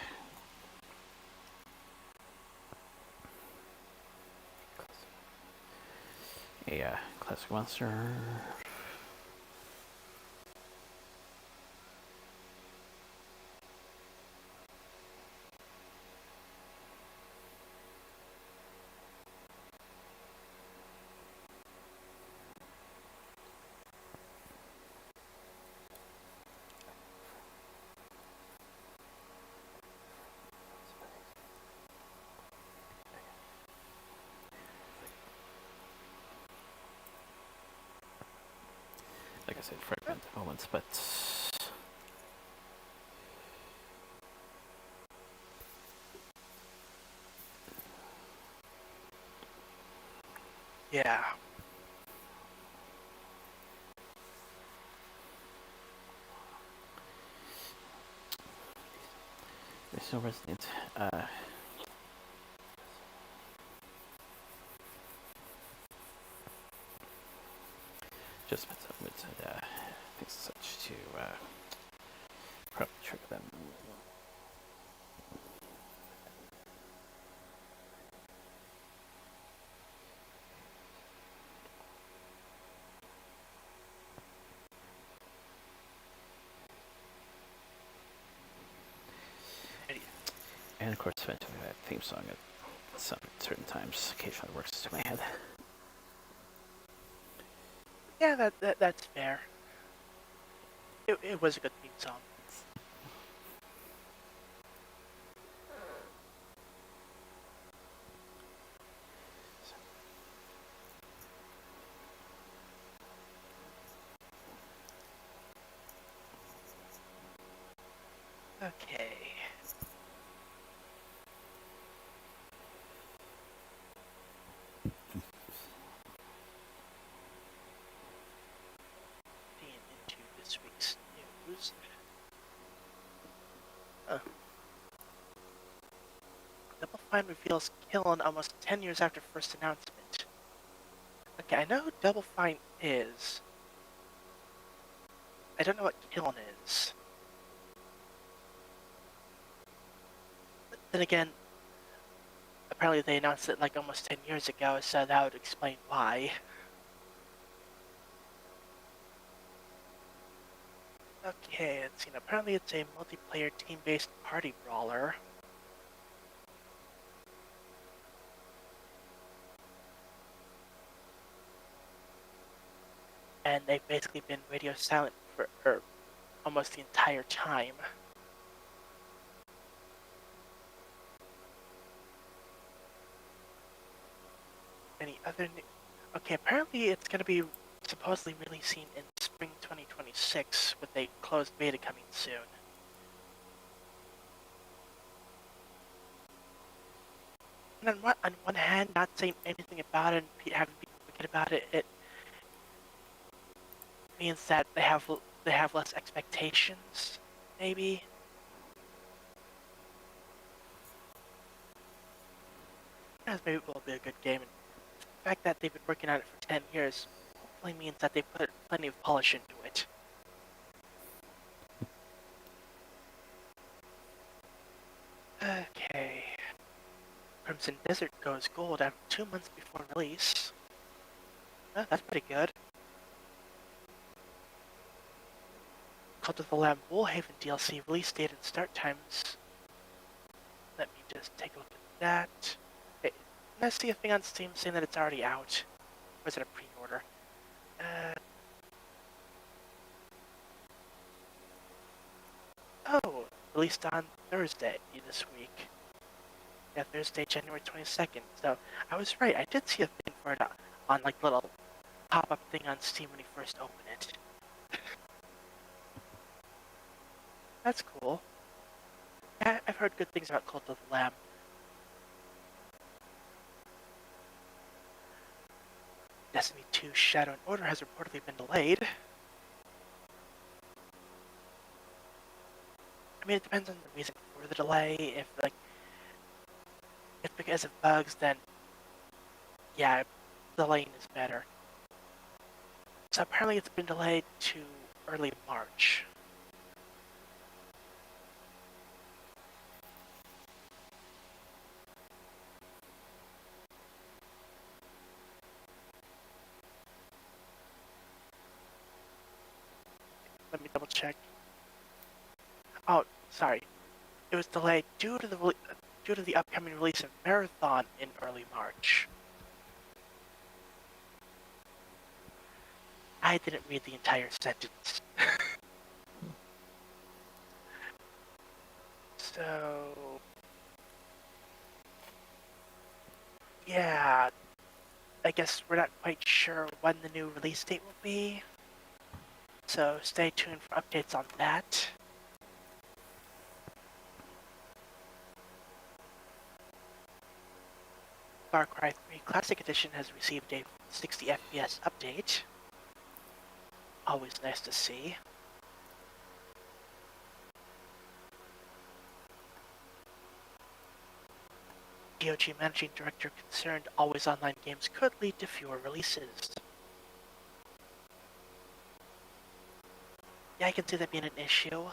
classic monster. Like I said, fragmented moments, but Yeah. they're still resonant. Just with things such to probably trigger them. And of course, eventually that theme song at some certain times occasionally works into my head. Yeah, that's fair. It was a good theme song. Okay. Into this week's news. Double Fine reveals Killin almost 10 years after first announcement. Okay, I know who Double Fine is. I don't know what Killin is. But then again, apparently they announced it like almost 10 years ago, so that would explain why. Okay, let's see. Apparently it's a multiplayer team-based party brawler. And they've basically been radio silent for almost the entire time. Any other Okay, apparently it's going to be supposedly releasing in spring 2026 with a closed beta coming soon. And on one hand, not saying anything about it and having people forget about it, means that they have less expectations, maybe. Yes, maybe it will be a good game. And the fact that they've been working on it for 10 years hopefully means that they put plenty of polish into it. Okay. Crimson Desert goes gold after 2 months before release. That's pretty good. Cult of the Lamb Bullhaven DLC release date and start times. Let me just take a look at that. Hey, did I see a thing on Steam saying that it's already out? Or is it a pre-order? Oh, released on Thursday this week. Yeah, Thursday, January 22nd. So I was right. I did see a thing for it on like little pop-up thing on Steam when you first open it. That's cool. Yeah, I've heard good things about Cult of the Lamb. Destiny 2 Shadow and Order has reportedly been delayed. I mean, it depends on the reason for the delay. If because of bugs, then yeah, delaying is better. So apparently it's been delayed to early March. Let me double check. Oh, sorry. It was delayed due to the upcoming release of Marathon in early March. I didn't read the entire sentence. So yeah, I guess we're not quite sure when the new release date will be. So stay tuned for updates on that. Far Cry 3 Classic Edition has received a 60 FPS update. Always nice to see. GOG Managing Director concerned always online games could lead to fewer releases. Yeah, I can see that being an issue.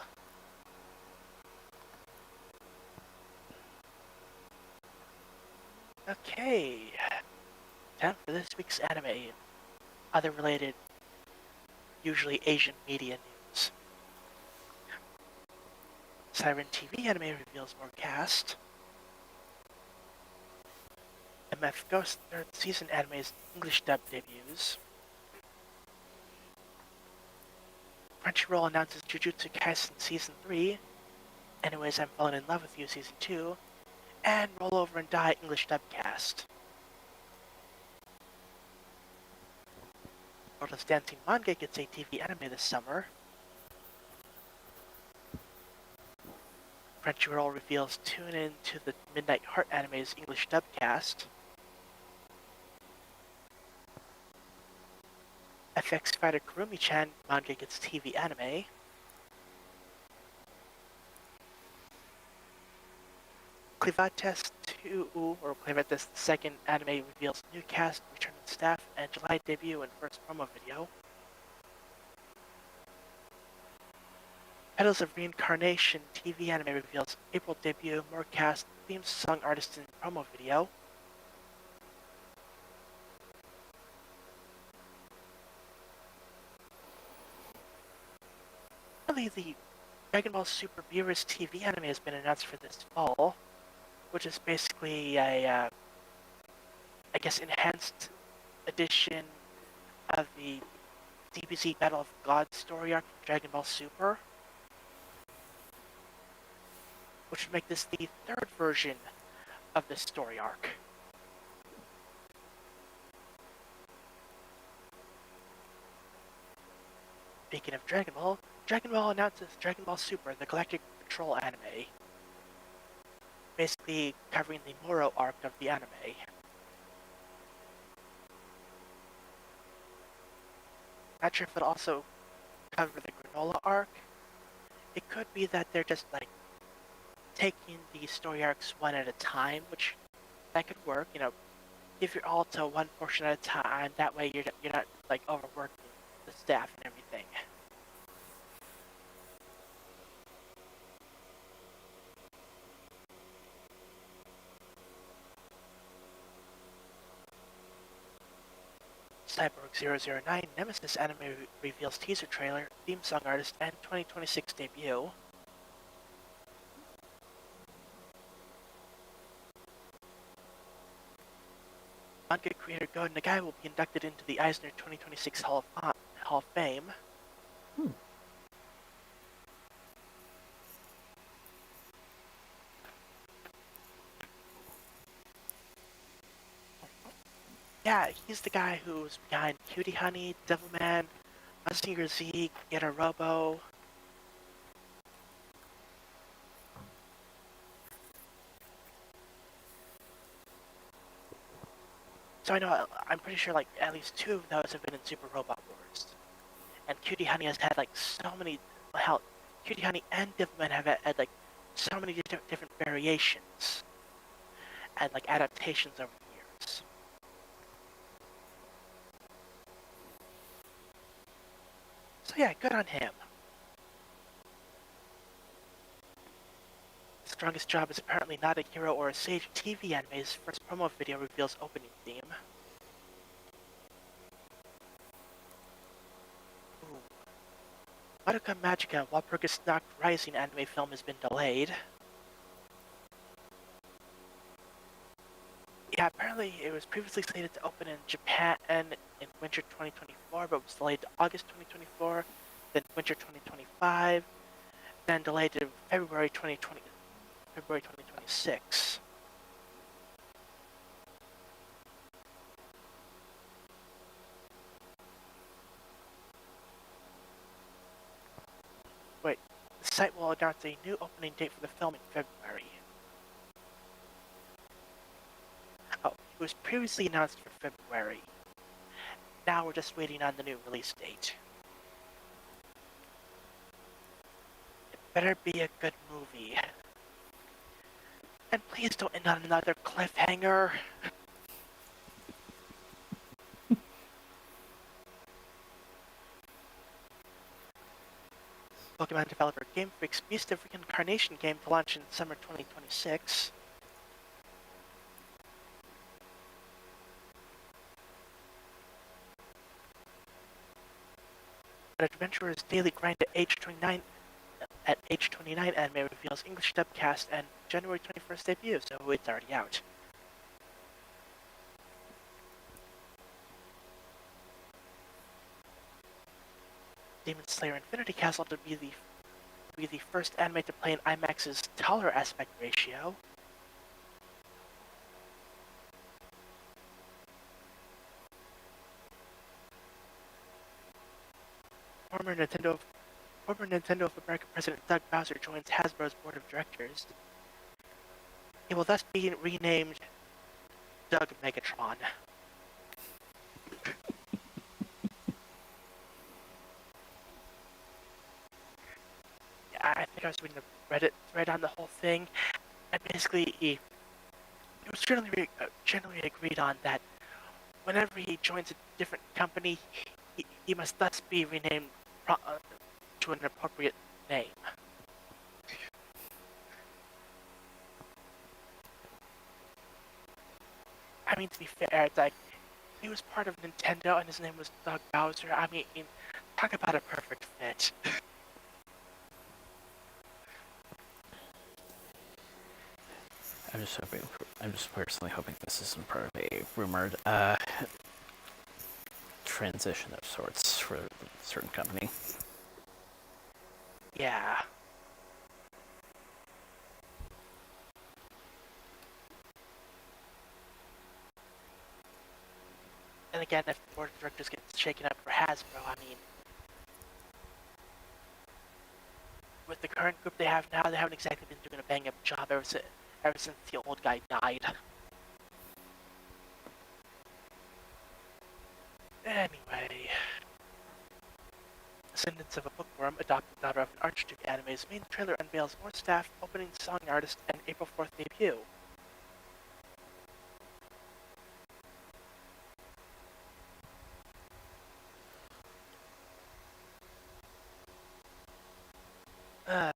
Okay, time for this week's anime. Other related, usually Asian media news. Siren TV anime reveals more cast. MF Ghost third season anime's English dub debuts. Crunchyroll announces Jujutsu Kaisen Season 3. Anyways, I'm Falling in Love with You Season 2. And Roll Over and Die English dub cast. Roda's Dancing Manga gets a TV anime this summer. Crunchyroll reveals tune in to the Midnight Heart anime's English dub cast. FX Fighter Kurumi-chan manga gets TV anime. Clavates 2, or Clavates 2nd anime reveals new cast, returning staff, and July debut and first promo video. Petals of Reincarnation TV anime reveals April debut, more cast, theme song artist in promo video. Finally, the Dragon Ball Super Beerus TV anime has been announced for this fall, which is basically a, I guess, enhanced edition of the DBZ Battle of Gods story arc from Dragon Ball Super, which would make this the third version of this story arc. Speaking of Dragon Ball announces Dragon Ball Super, the Galactic Patrol anime, basically covering the Moro arc of the anime. Not sure if it'll also cover the granola arc, it could be that they're just like taking the story arcs one at a time, which that could work. Give your all to one portion at a time. That way you're not like overworking the staff and everything. Cyborg 009 Nemesis anime reveals teaser trailer, theme song artist, and 2026 debut. Manga creator Go Nagai will be inducted into the Eisner 2026 Hall of Fame. Yeah, he's the guy who's behind Cutie Honey, Devilman, Mazinger Z, Get a Robo. So I'm pretty sure like at least 2 of those have been in Super Robot Wars. And Cutie Honey has had like so many, hell, Cutie Honey and Devilman have had like so many different variations and like adaptations over the years. So yeah, good on him. Strongest Job is apparently not a hero or a sage. TV anime's first promo video reveals opening theme. Ooh. Madoka Magica, Walpurgis Nacht Rising anime film has been delayed. Yeah, apparently it was previously slated to open in Japan in winter 2024, but was delayed to August 2024, then winter 2025, then delayed to February 2026. Wait, the site will announce a new opening date for the film in February. Oh, it was previously announced for February. Now we're just waiting on the new release date. It better be a good movie. And please don't end on another cliffhanger. Pokemon developer Game Freak's Beast of Reincarnation game to launch in summer 2026. An adventurer's daily grind at age 29 anime reveals English dub cast and January 21st debut, so it's already out. Demon Slayer Infinity Castle to be the first anime to play in IMAX's taller aspect ratio. Former Nintendo of America President Doug Bowser joins Hasbro's board of directors. He will thus be renamed Doug Megatron. I think I was reading a Reddit thread on the whole thing, and basically it was generally agreed on that whenever he joins a different company, he must thus be renamed to an appropriate name. I mean, to be fair, it's like, he was part of Nintendo and his name was Doug Bowser. I mean, talk about a perfect fit. I'm just personally hoping this isn't part of a rumored transition of sorts for a certain company. Yeah. And again, if the board of directors gets shaken up for Hasbro, I mean, with the current group they have now, they haven't exactly been doing a bang-up job ever since the old guy died. Anyway, Descendants of a Bookworm, adopted daughter of an Archduke anime's main trailer unveils more staff, opening song artist, and April 4th debut.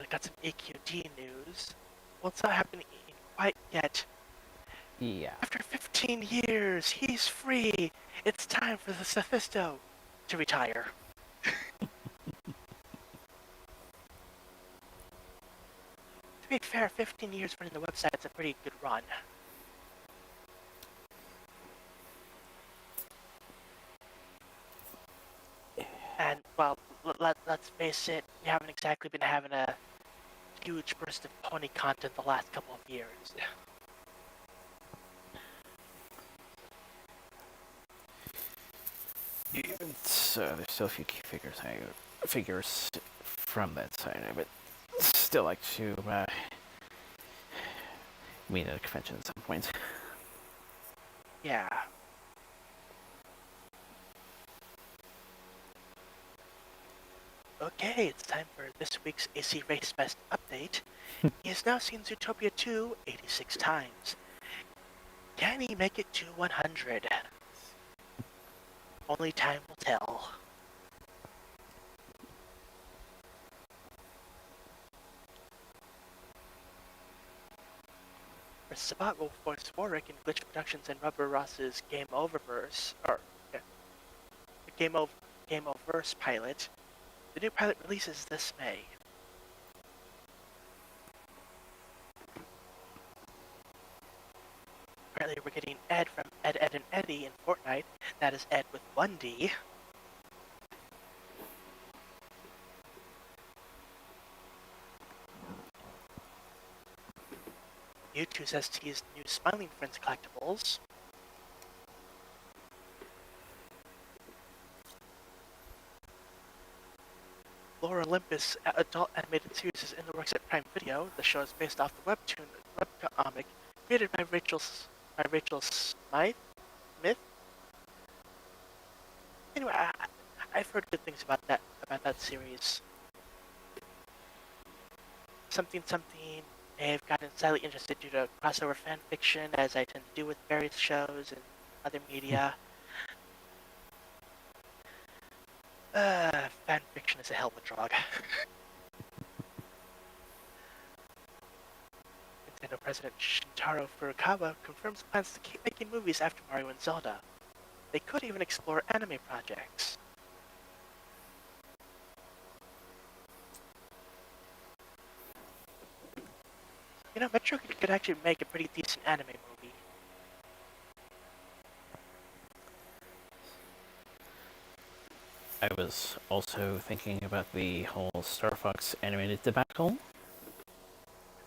Got some AQD news. Well, it's not happening quite yet. Yeah. After 15 years, he's free. It's time for the Sophisto to retire. To be fair, 15 years running the website is a pretty good run. And, well, let's face it, we haven't exactly been having a huge burst of pony content the last couple of years. Even so, there's still a few key figures from that side. I would still like to meet at a convention at some point. Yeah. Okay, it's time for this week's AC Race Best update. He has now seen Zootopia 2 86 times. Can he make it to 100? Only time will tell. Sabat will voice Warwick in Glitch Productions and Rubber Ross's Game Oververse, or the Game Oververse pilot. The new pilot releases this May. Apparently we're getting Ed from Ed, Ed, and Eddie in Fortnite. That is Ed with 1D. Mewtwo has teased new Smiling Friends collectibles. Lore Olympus adult animated series is in the works at Prime Video. The show is based off the webcomic created by Rachel Smythe. Anyway, I've heard good things about that series. Something may have gotten slightly interested due to crossover fan fiction, as I tend to do with various shows and other media. Fan fiction is a hell of a drug. Nintendo President Shintaro Furukawa confirms plans to keep making movies after Mario and Zelda. They could even explore anime projects. You know, Metro could actually make a pretty decent anime movie. I was also thinking about the whole Star Fox animated debacle.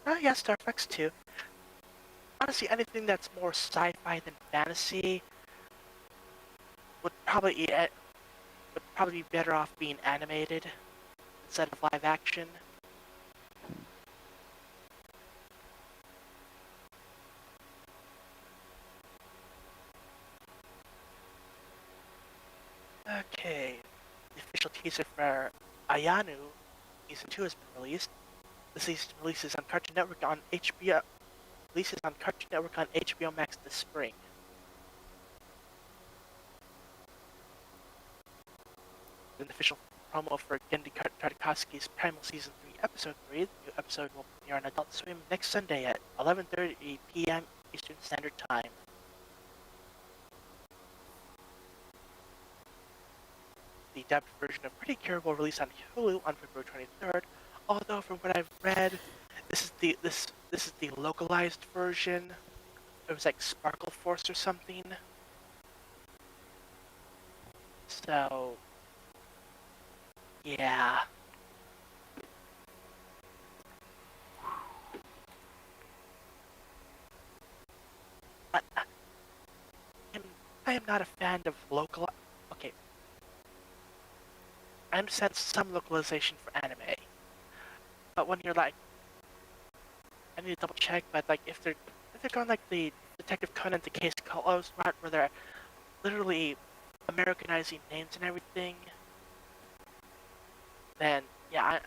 Oh yeah, Star Fox 2. Honestly, anything that's more sci-fi than fantasy would probably be better off being animated instead of live action. Okay, the official teaser for Ayanu Season 2 has been released. The season releases on Cartoon Network on HBO Max this spring. An official promo for Gendy Tartakovsky's Primal Season 3 Episode 3. The new episode will premiere on Adult Swim next Sunday at 11:30 p.m. Eastern Standard Time. The dubbed version of Pretty Cure will release on Hulu on February 23rd. Although, from what I've read, this is the localized version. It was like Sparkle Force or something. So, yeah. I am not a fan of local. Okay, I understand some localization for anime, but when you're like, I need to double check. But like, if they're going like the Detective Conan the Case Closed route, where they're literally Americanizing names and everything, then yeah,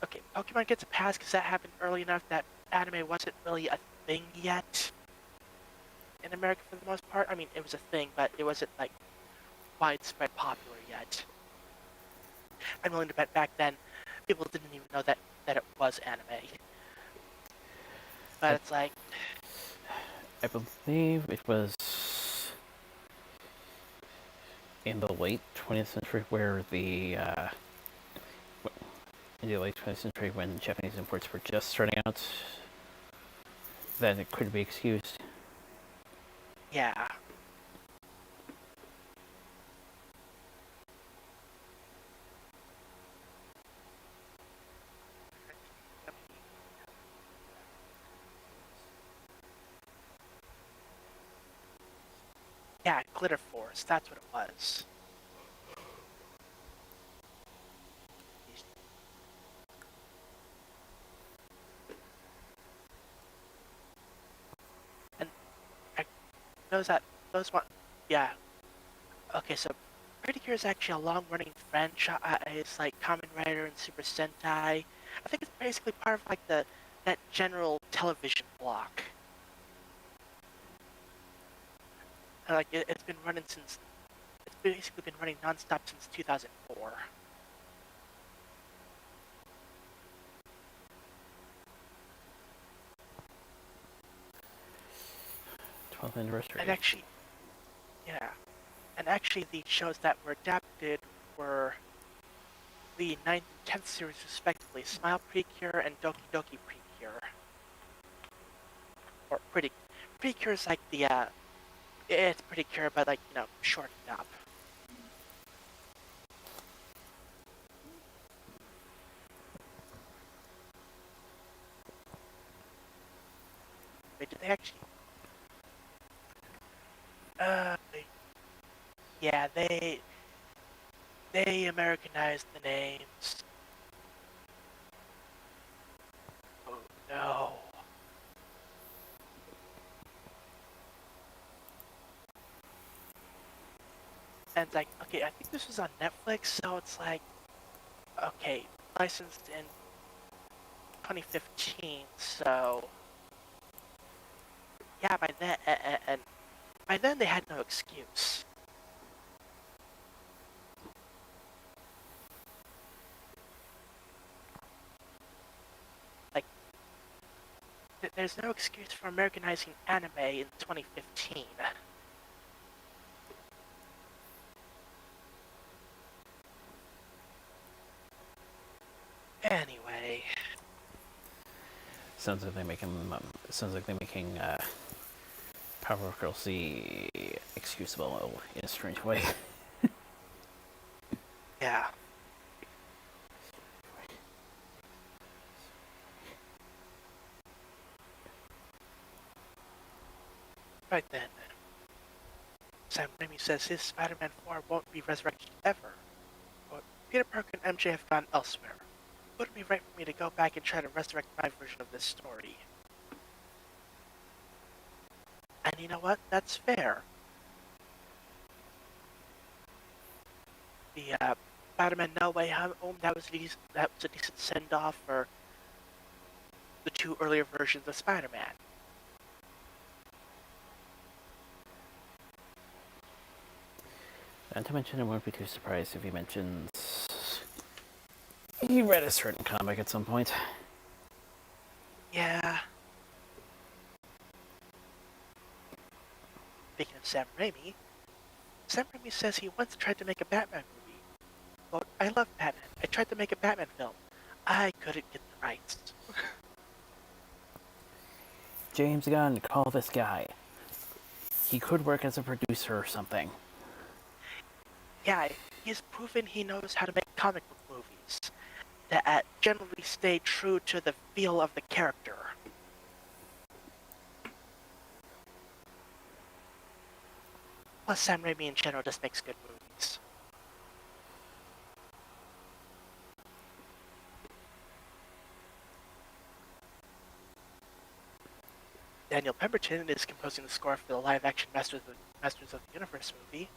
okay. Pokemon gets a pass because that happened early enough that anime wasn't really a thing yet in America for the most part. I mean, it was a thing, but it wasn't like widespread popular yet. I'm willing to bet back then people didn't even know that it was anime. But I, it's like, I believe it was in the late 20th century where in the late 20th century when Japanese imports were just starting out, that it could be excused. yeah. Yeah, Glitter Force, that's what it was. And I knows that those one, yeah. Okay, so Pretty Cure is actually a long-running franchise. It's like Kamen Rider and Super Sentai. I think it's basically part of like that general television block. And, like it's been running since it's basically been running nonstop since 2004. 12th And anniversary. actually, yeah, and actually the shows that were adapted were the 9th and 10th series respectively, Smile Precure and Doki Doki Precure. Or Precure is like it's Pretty Cure, but like, shortened up. Wait, did they actually? Uh, yeah, they Americanized the names. Oh no. And it's like, okay, I think this was on Netflix, so it's like, okay, licensed in 2015, so yeah, by then, and by then they had no excuse. Like, there's no excuse for Americanizing anime in 2015. Anyway, Sounds like they're making. Sounds like they're making Power Girl Z excusable in a strange way. yeah. Right then, Sam Raimi says his Spider-Man 4 won't be resurrected ever. But Peter Parker and MJ have gone elsewhere. Wouldn't be right for me to go back and try to resurrect my version of this story. And you know what? That's fair. The Spider-Man No Way Home, that was a decent send-off for the two earlier versions of Spider-Man. Not to mention, I won't be too surprised if he mentions he read a certain comic at some point. Yeah. Speaking of Sam Raimi says he once tried to make a Batman movie. Quote, I love Batman. I tried to make a Batman film. I couldn't get the rights. James Gunn, call this guy. He could work as a producer or something. Yeah, he's proven he knows how to make comic book movies that generally stay true to the feel of the character. Plus, Sam Raimi in general just makes good movies. Daniel Pemberton is composing the score for the live-action Masters of the Universe movie.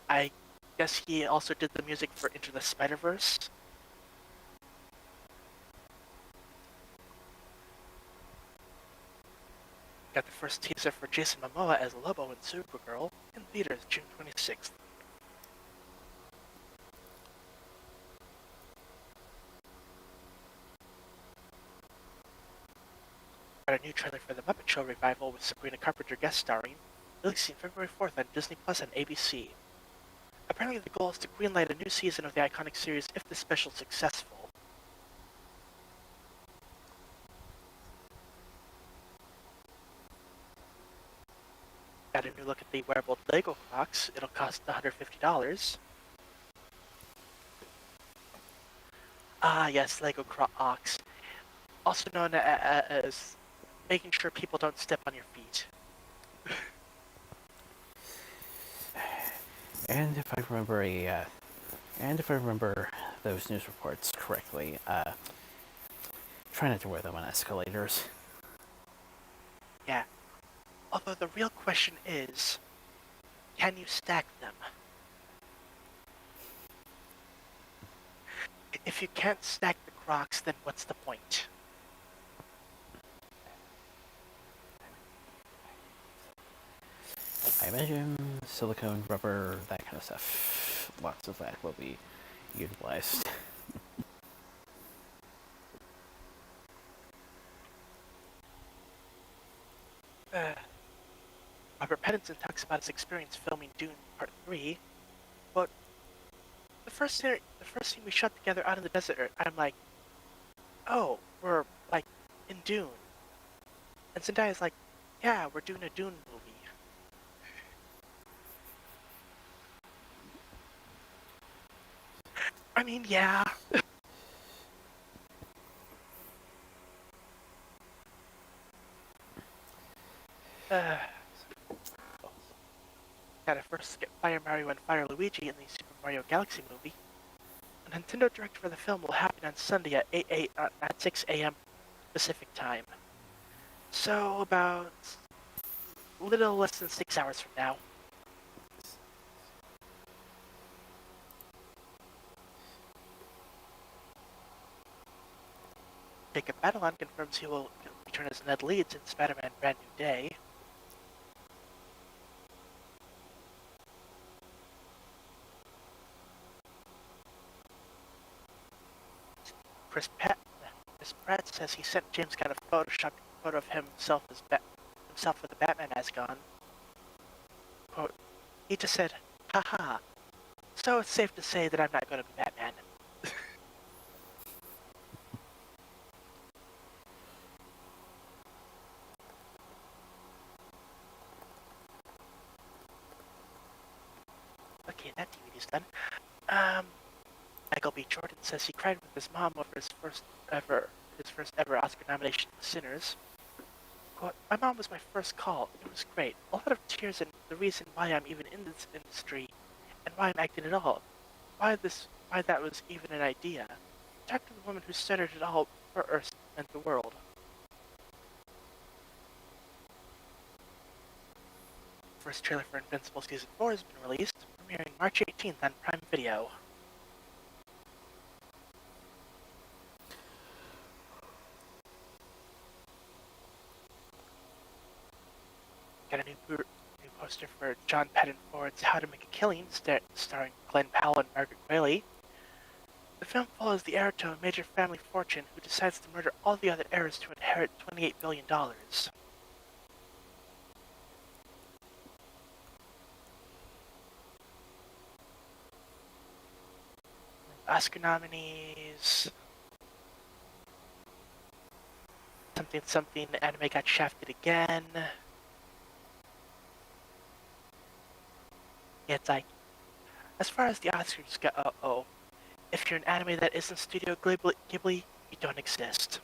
I guess he also did the music for Into the Spider-Verse. Got the first teaser for Jason Momoa as Lobo in Supergirl in theaters June 26th. Got a new trailer for The Muppet Show revival with Sabrina Carpenter guest starring, releasing February 4th on Disney Plus and ABC. Apparently the goal is to greenlight a new season of the iconic series if the special is successful. Got a new look at the wearable Lego Crocs. It'll cost $150. Ah yes, Lego Crocs. Also known as making sure people don't step on your feet. And if I remember those news reports correctly, try not to wear them on escalators. Yeah. Although the real question is, can you stack them? If you can't stack the Crocs, then what's the point? I imagine silicone, rubber, that kind of stuff. Lots of that will be utilized. Robert Pattinson talks about his experience filming Dune Part 3, but the first scene we shot together out in the desert, I'm like, oh, we're, like, in Dune. And Zendaya's like, yeah, we're doing a Dune movie. I mean, yeah. Gotta first get Fire Mario and Fire Luigi in the Super Mario Galaxy movie. A Nintendo Direct for the film will happen on Sunday at 6 a.m. Pacific time. So about a little less than 6 hours from now. Jacob Batalon confirms he will return as Ned Leeds in Spider-Man Brand New Day. Chris Pratt says he sent James Gunn a photoshopped photo of himself with the Batman mask on. Quote, he just said, haha, so it's safe to say that I'm not going to be Batman. Okay, that DVD's done. Michael B. Jordan says he cried with his mom over his first ever Oscar nomination for Sinners. Quote, my mom was my first call. It was great. A lot of tears and the reason why I'm even in this industry and why I'm acting at all. Why that was even an idea. Talk to the woman who started it all for Earth and the world. First trailer for Invincible Season 4 has been released, premiering March 18th on Prime Video. Got a new poster for John Patton Ford's How to Make a Killing, starring Glenn Powell and Margaret Qualley. The film follows the heir to a major family fortune who decides to murder all the other heirs to inherit $28 billion. Oscar nominees... Something, the anime got shafted again. Yeah, it's like, as far as the Oscars go, if you're an anime that isn't Studio Ghibli, you don't exist.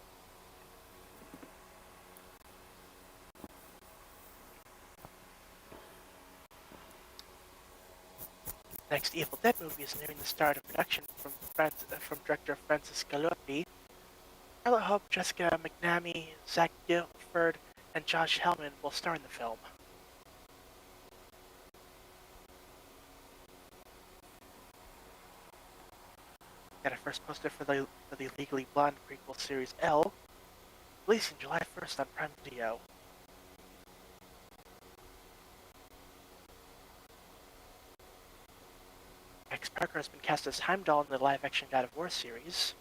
Next Evil Dead movie is nearing the start of production from director Francis Gallotti. Charlotte Hope, Jessica McNamee, Zach Gilford, and Josh Hellman will star in the film. Got a first poster for the Legally Blonde prequel series L, releasing July 1st on Prime Video. Max Parker has been cast as Heimdall in the live-action God of War series.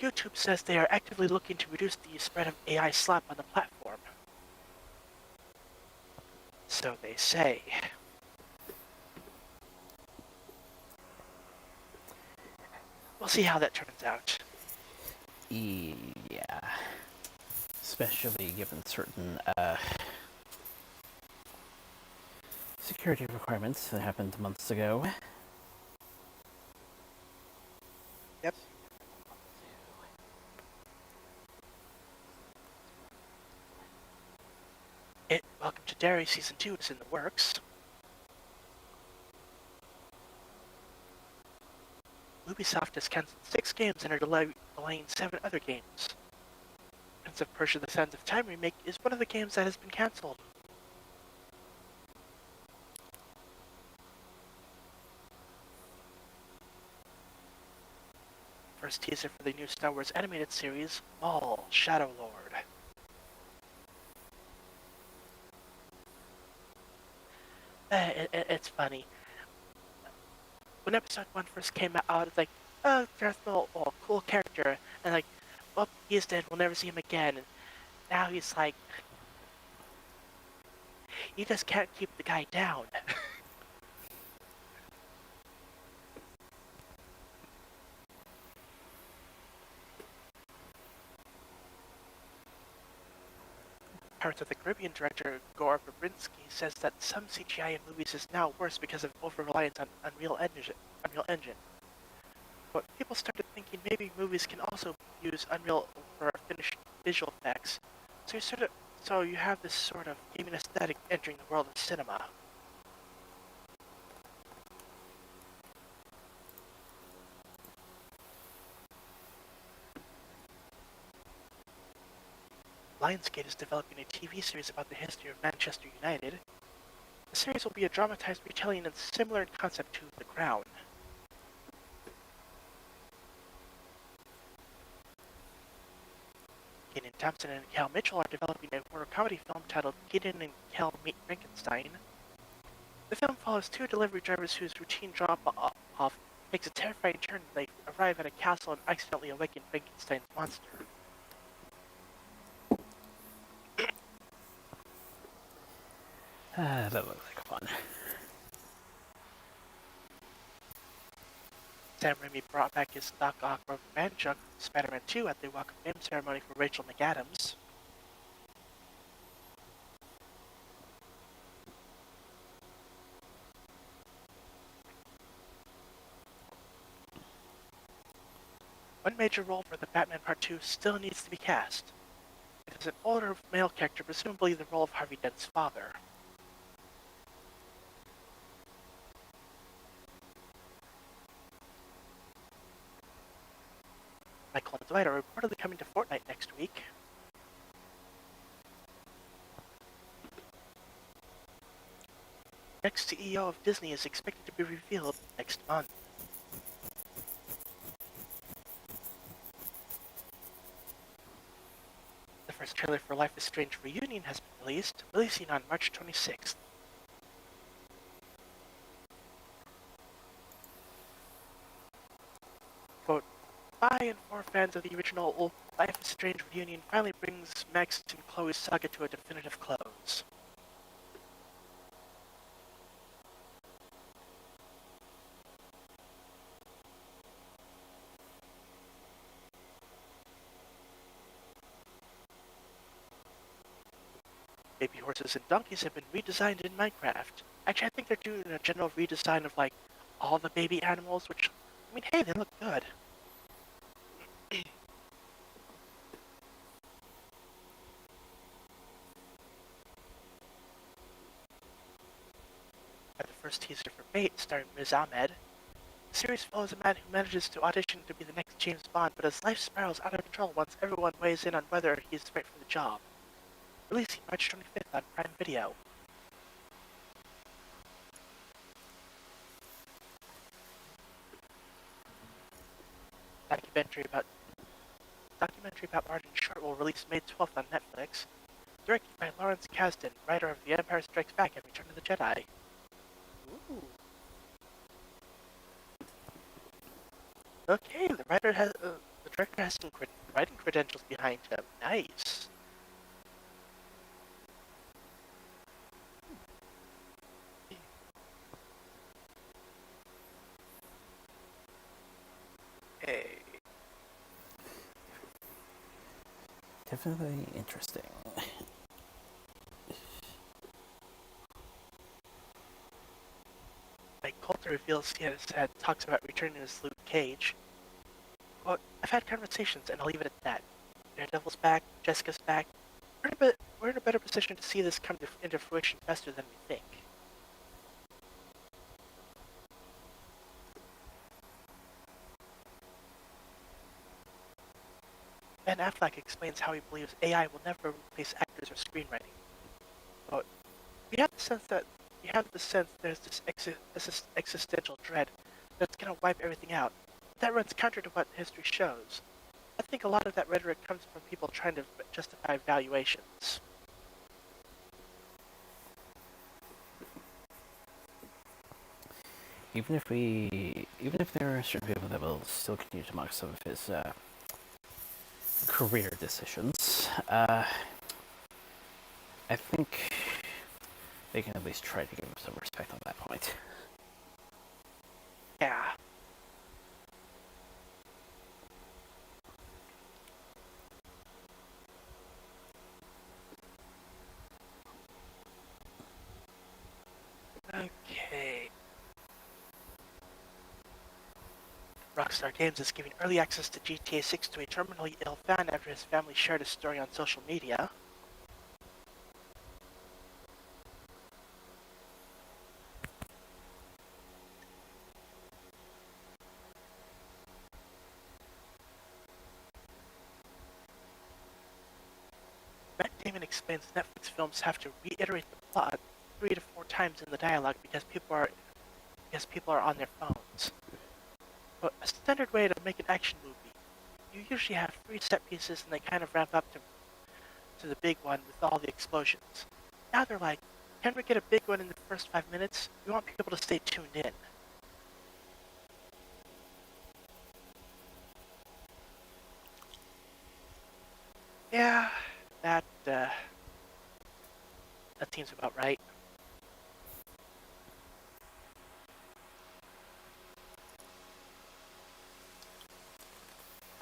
YouTube says they are actively looking to reduce the spread of AI slop on the platform. So they say. We'll see how that turns out. Yeah. Especially given certain security requirements that happened months ago. Yep. Welcome to Derry Season 2 is in the works. Ubisoft has cancelled 6 games and are delaying 7 other games. Prince of Persia: The Sands of Time remake is one of the games that has been cancelled. First teaser for the new Star Wars animated series, Maul, Shadow Lord. It's funny. When episode 1 first came out, it's like, oh, Darth Maul, oh, cool character. And like, well, he's dead, we'll never see him again. And now he's like, he just can't keep the guy down. Pirates of the Caribbean director Gore Verbinski says that some CGI in movies is now worse because of over-reliance on Unreal Engine. But people started thinking maybe movies can also use Unreal for finished visual effects. So you have this sort of gaming aesthetic entering the world of cinema. Lionsgate is developing a TV series about the history of Manchester United. The series will be a dramatized retelling and similar in concept to The Crown. Kenan Thompson and Cal Mitchell are developing a horror comedy film titled Kenan and Cal Meet Frankenstein. The film follows 2 delivery drivers whose routine drop-off makes a terrifying turn when they arrive at a castle and accidentally awaken Frankenstein's monster. That looks like fun. Sam Raimi brought back his Doc Ock rubber band jug from Spider-Man 2 at the Walk of Fame ceremony for Rachel McAdams. One major role for the Batman Part 2 still needs to be cast. It is an older male character, presumably the role of Harvey Dent's father. Michael and Dwight are reportedly coming to Fortnite next week. Next CEO of Disney is expected to be revealed next month. The first trailer for Life is Strange Reunion has been released, releasing on March 26th. Quote, by and for fans of the original Life is Strange Reunion finally brings Max and Chloe's saga to a definitive close. Baby horses and donkeys have been redesigned in Minecraft. Actually, I think they're doing a general redesign of, like, all the baby animals, which, I mean, hey, they look good. At the first teaser for Bait, starring Riz Ahmed, the series follows a man who manages to audition to be the next James Bond, but his life spirals out of control once everyone weighs in on whether he's right for the job. releasing March 25th on Prime Video. Documentary about Martin Short will release May 12th on Netflix. Directed by Lawrence Kasdan, writer of The Empire Strikes Back and Return of the Jedi. Ooh. Okay, the director has some writing credentials behind him. Nice. Hey. Definitely interesting. Like Coulter reveals he had talks about returning as Luke Cage. Quote, I've had conversations and I'll leave it at that. Daredevil's back, Jessica's back. We're in a better position to see this come into fruition faster than we think. Ben Affleck explains how he believes AI will never replace actors or screenwriting. Quote, we have the sense there's this existential dread that's gonna wipe everything out. That runs counter to what history shows. I think a lot of that rhetoric comes from people trying to justify valuations. Even if there are certain people that will still continue to mock some of his career decisions, I think they can at least try to give him some respect on that point. Yeah. Okay. Rockstar Games is giving early access to GTA 6 to a terminally ill fan after his family shared his story on social media. Matt Damon explains Netflix films have to reiterate the plot 3 to 4 times in the dialogue because people are on their phones. But a standard way to make an action movie, you usually have 3 set pieces and they kind of ramp up to the big one with all the explosions. Now they're like, can we get a big one in the first 5 minutes? We want people to stay tuned in. Yeah, that seems about right.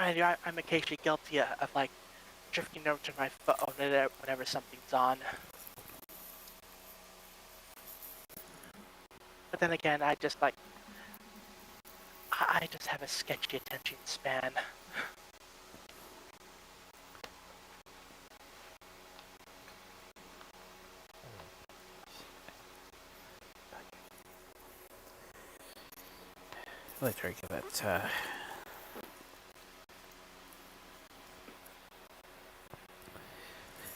I'm occasionally guilty of like drifting over to my phone whenever something's on. But then again, I just have a sketchy attention span. I like to argue that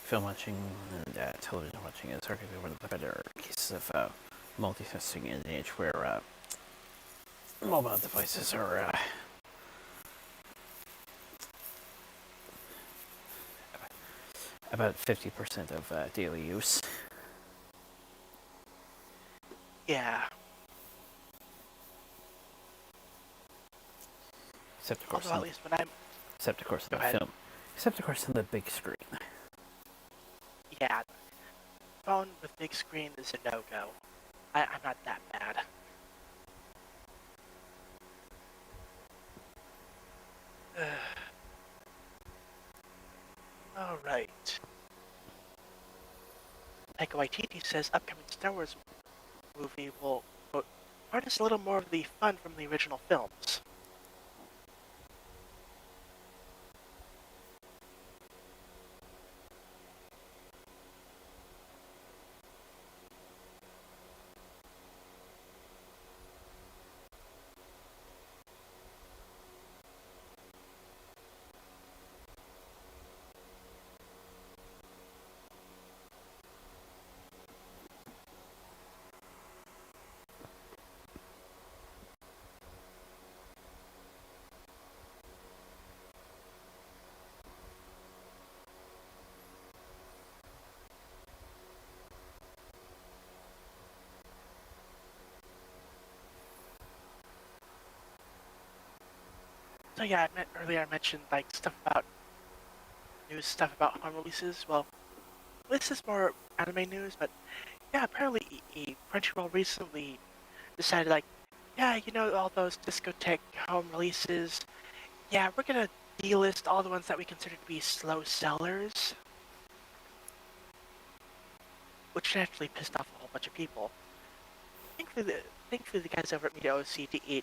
film watching and television watching is arguably one of the better cases of multitasking in an age where mobile devices are about 50% of daily use. Yeah. Except of course, Although at least when I'm except of course in go the ahead. film, except of course on the big screen. Yeah, phone with big screen is a no-go. I'm not that bad. All right. Taika Waititi says upcoming Star Wars movie will, quote, harness a little more of the fun from the original films. So yeah, earlier I mentioned like stuff about news, stuff about home releases. Well, this is more anime news, but yeah, apparently Crunchyroll recently decided like, yeah, you know all those discotheque home releases. Yeah, we're gonna delist all the ones that we consider to be slow sellers, which naturally pissed off a whole bunch of people. Thankfully, the guys over at Media OCD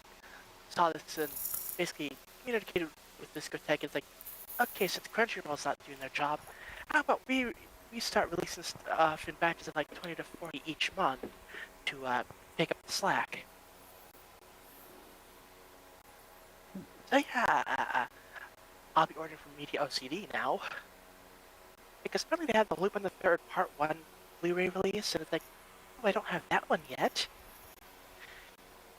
saw this and basically communicated with discotheque. It's like, okay, since Crunchyroll's not doing their job, how about we start releasing stuff in batches of like 20 to 40 each month to pick up the slack. So yeah, I'll be ordering from Media OCD now because apparently they had the Loop on the Third Part 1 Blu-ray release, and it's like, oh, I don't have that one yet.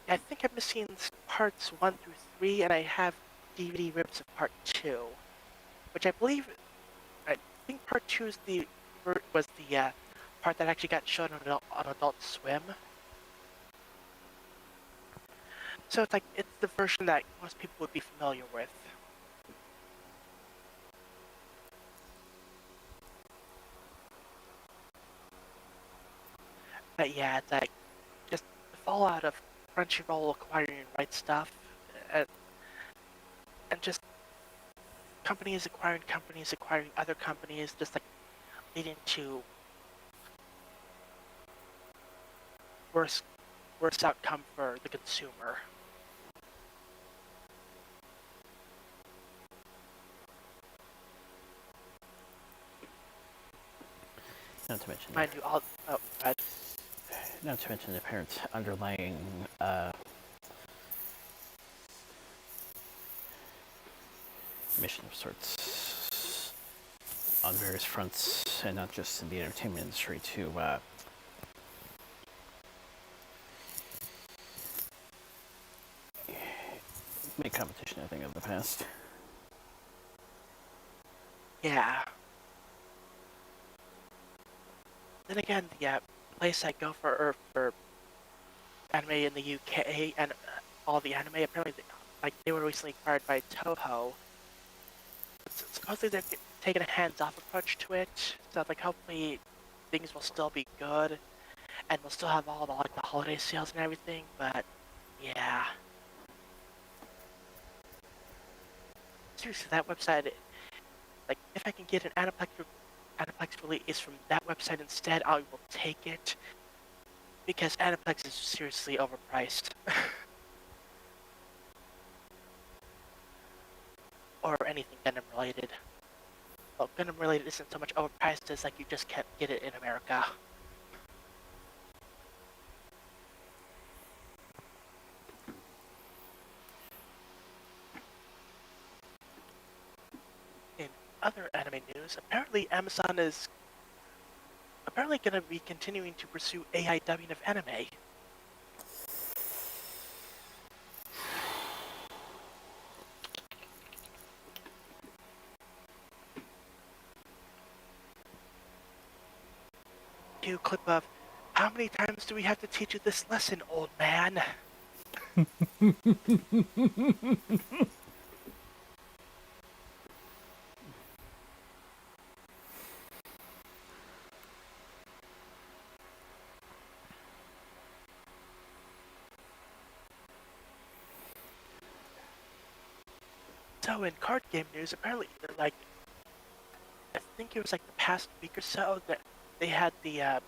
I think I'm missing parts 1 through 3, and I have DVD rips of Part 2, which I think Part 2 is was the part that actually got shown on Adult Swim. So it's like it's the version that most people would be familiar with. But yeah, it's like just the fallout of Crunchyroll acquiring Right Stuff, and, and just companies acquiring other companies, just like leading to worse worse outcome for the consumer. Not to mention Mind you, all but not to mention the parents' underlying mission of sorts on various fronts, and not just in the entertainment industry, to make competition, I think, of the past. yeah. Then again, the place I go for anime in the UK and all the anime apparently they were recently acquired by Toho. Supposedly they're taking a hands-off approach to it, so like hopefully things will still be good and we'll still have all the like the holiday sales and everything. But yeah, seriously, that website, like if I can get an Aniplex release from that website instead, I will take it because Aniplex is seriously overpriced. Or anything Gundam related. Well, Gundam related isn't so much overpriced as like you just can't get it in America. In other anime news, apparently Amazon is apparently going to be continuing to pursue AI dubbing of anime. Cue clip of, how many times do we have to teach you this lesson, old man? So in card game news, apparently, like, I think it was like the past week or so that they had the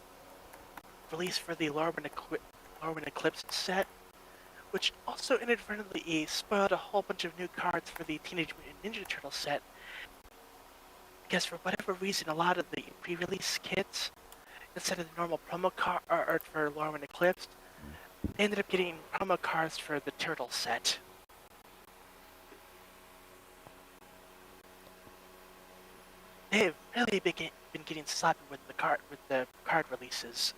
release for the Lorwyn Eclipse set, which also inadvertently spoiled a whole bunch of new cards for the Teenage Mutant Ninja Turtle set. Because for whatever reason, a lot of the pre-release kits, instead of the normal promo card art for Lorwyn Eclipse, they ended up getting promo cards for the Turtle set. They've really been getting sloppy with the card releases.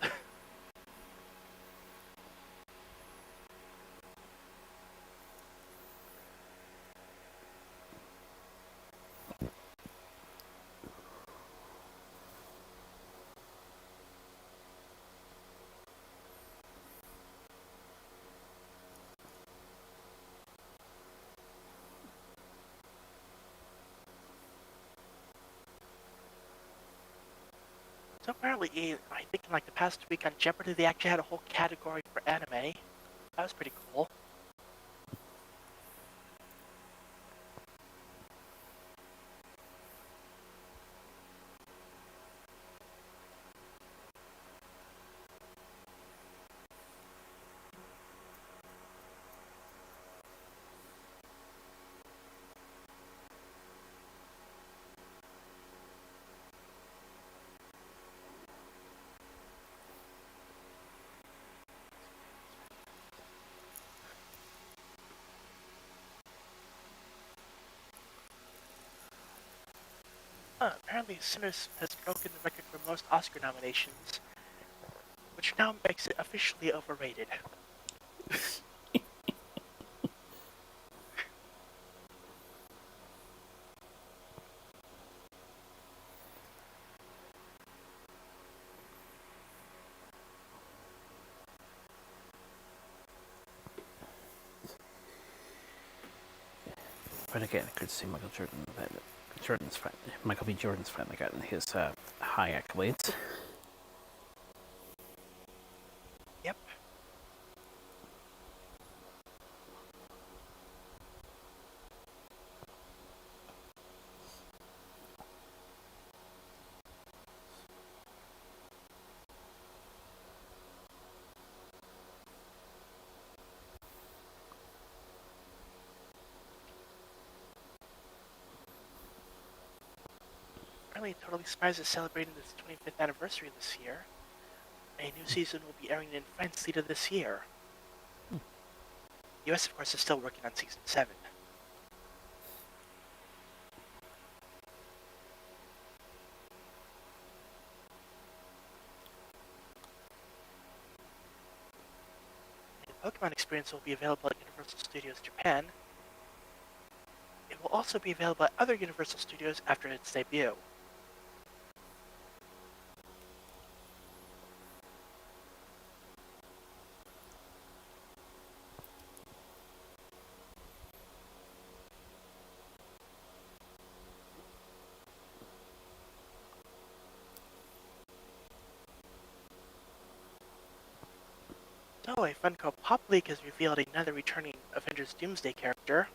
So apparently, I think in like the past week on Jeopardy, they actually had a whole category for anime. That was pretty cool. Apparently, Sinners has broken the record for most Oscar nominations, which now makes it officially overrated. But again, I could see Michael B. Jordan's finally gotten his high accolades. Yep. Apparently, Totally Spies is celebrating its 25th anniversary this year. A new season will be airing in France later this year. The US, of course, is still working on season 7. The Pokemon experience will be available at Universal Studios Japan. It will also be available at other Universal Studios after its debut. So, a Funko Pop Leak has revealed another returning Avengers Doomsday character.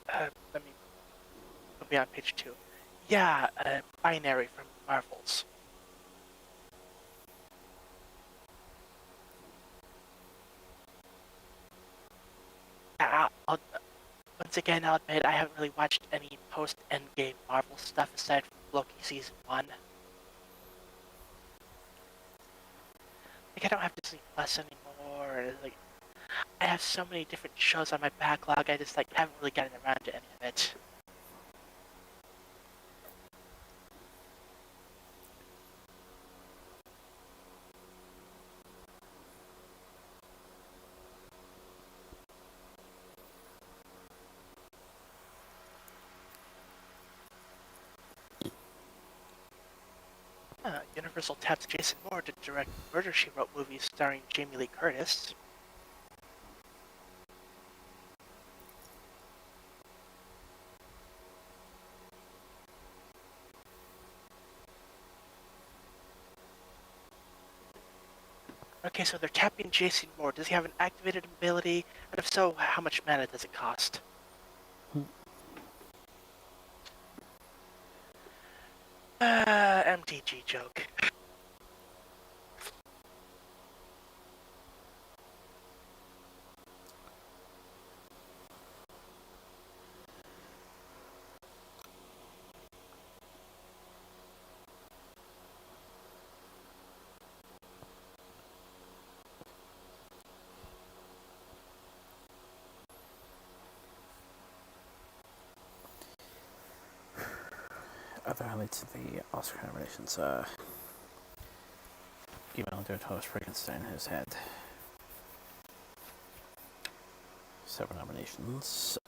Let me be on page 2. Yeah, Binary from Marvels. Once again, I'll admit I haven't really watched any post-Endgame Marvel stuff aside from Loki Season 1. Like, I don't have Disney Plus anymore, and like, I have so many different shows on my backlog, I just, like, haven't really gotten around to any of it. Universal taps Jason Moore to direct Murder, She Wrote movies starring Jamie Lee Curtis. Okay, so they're tapping Jason Moore. Does he have an activated ability? And if so, how much mana does it cost? MTG joke. Other highlights of the Oscar nominations, Guillermo del Toro's Frankenstein has had several nominations.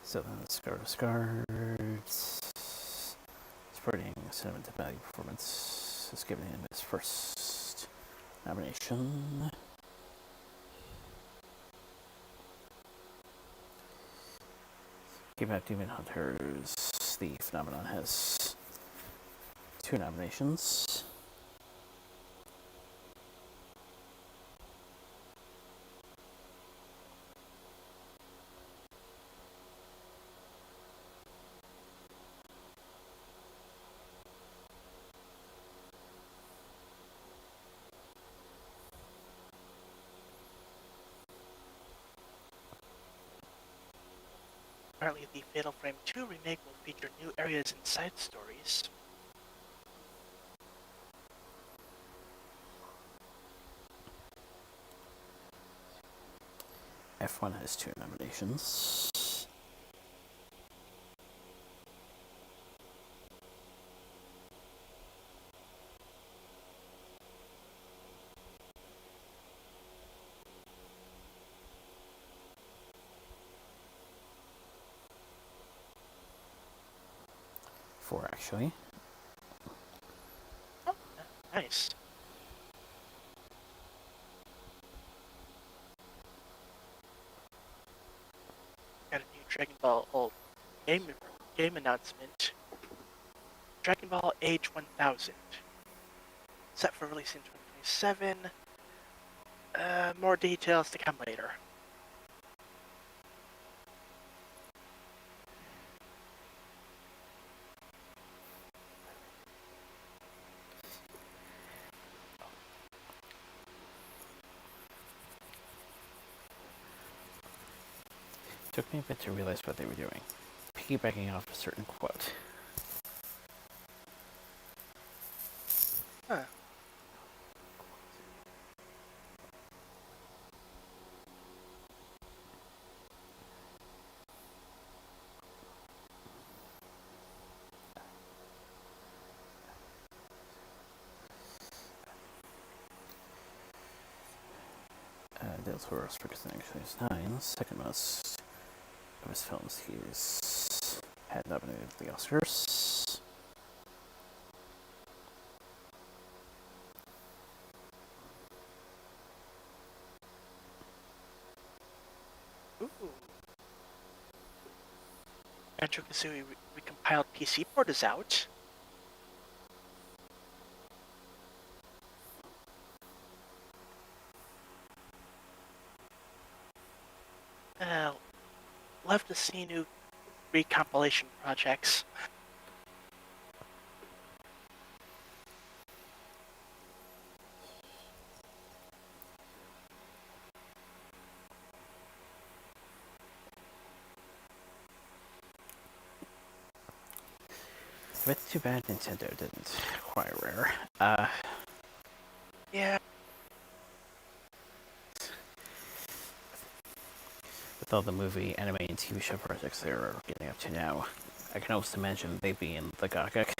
So then Scar Scars, supporting cinematic value performance, is giving him his first nomination. Keep Out Demon Hunters. The phenomenon has 2 nominations. Apparently, the Fatal Frame 2 remake will feature new areas and side stories. F1 has 2 nominations. Four, actually. Oh, nice. Got a new Dragon Ball game announcement. Dragon Ball Age 1000. Set for release in 2027. More details to come later. Took me a bit to realize what they were doing. Piggybacking off a certain quote. Huh. Del Toro's for Casting 9, second most of his films he's had nominated for the Oscars. Ooh. Banjo Kazooie recompiled PC port is out. Love to see new recompilation projects. But too bad Nintendo didn't acquire Rare. Yeah. With all the movie, anime, and TV show projects they're getting up to now, I can almost imagine they'd be in the Gakek.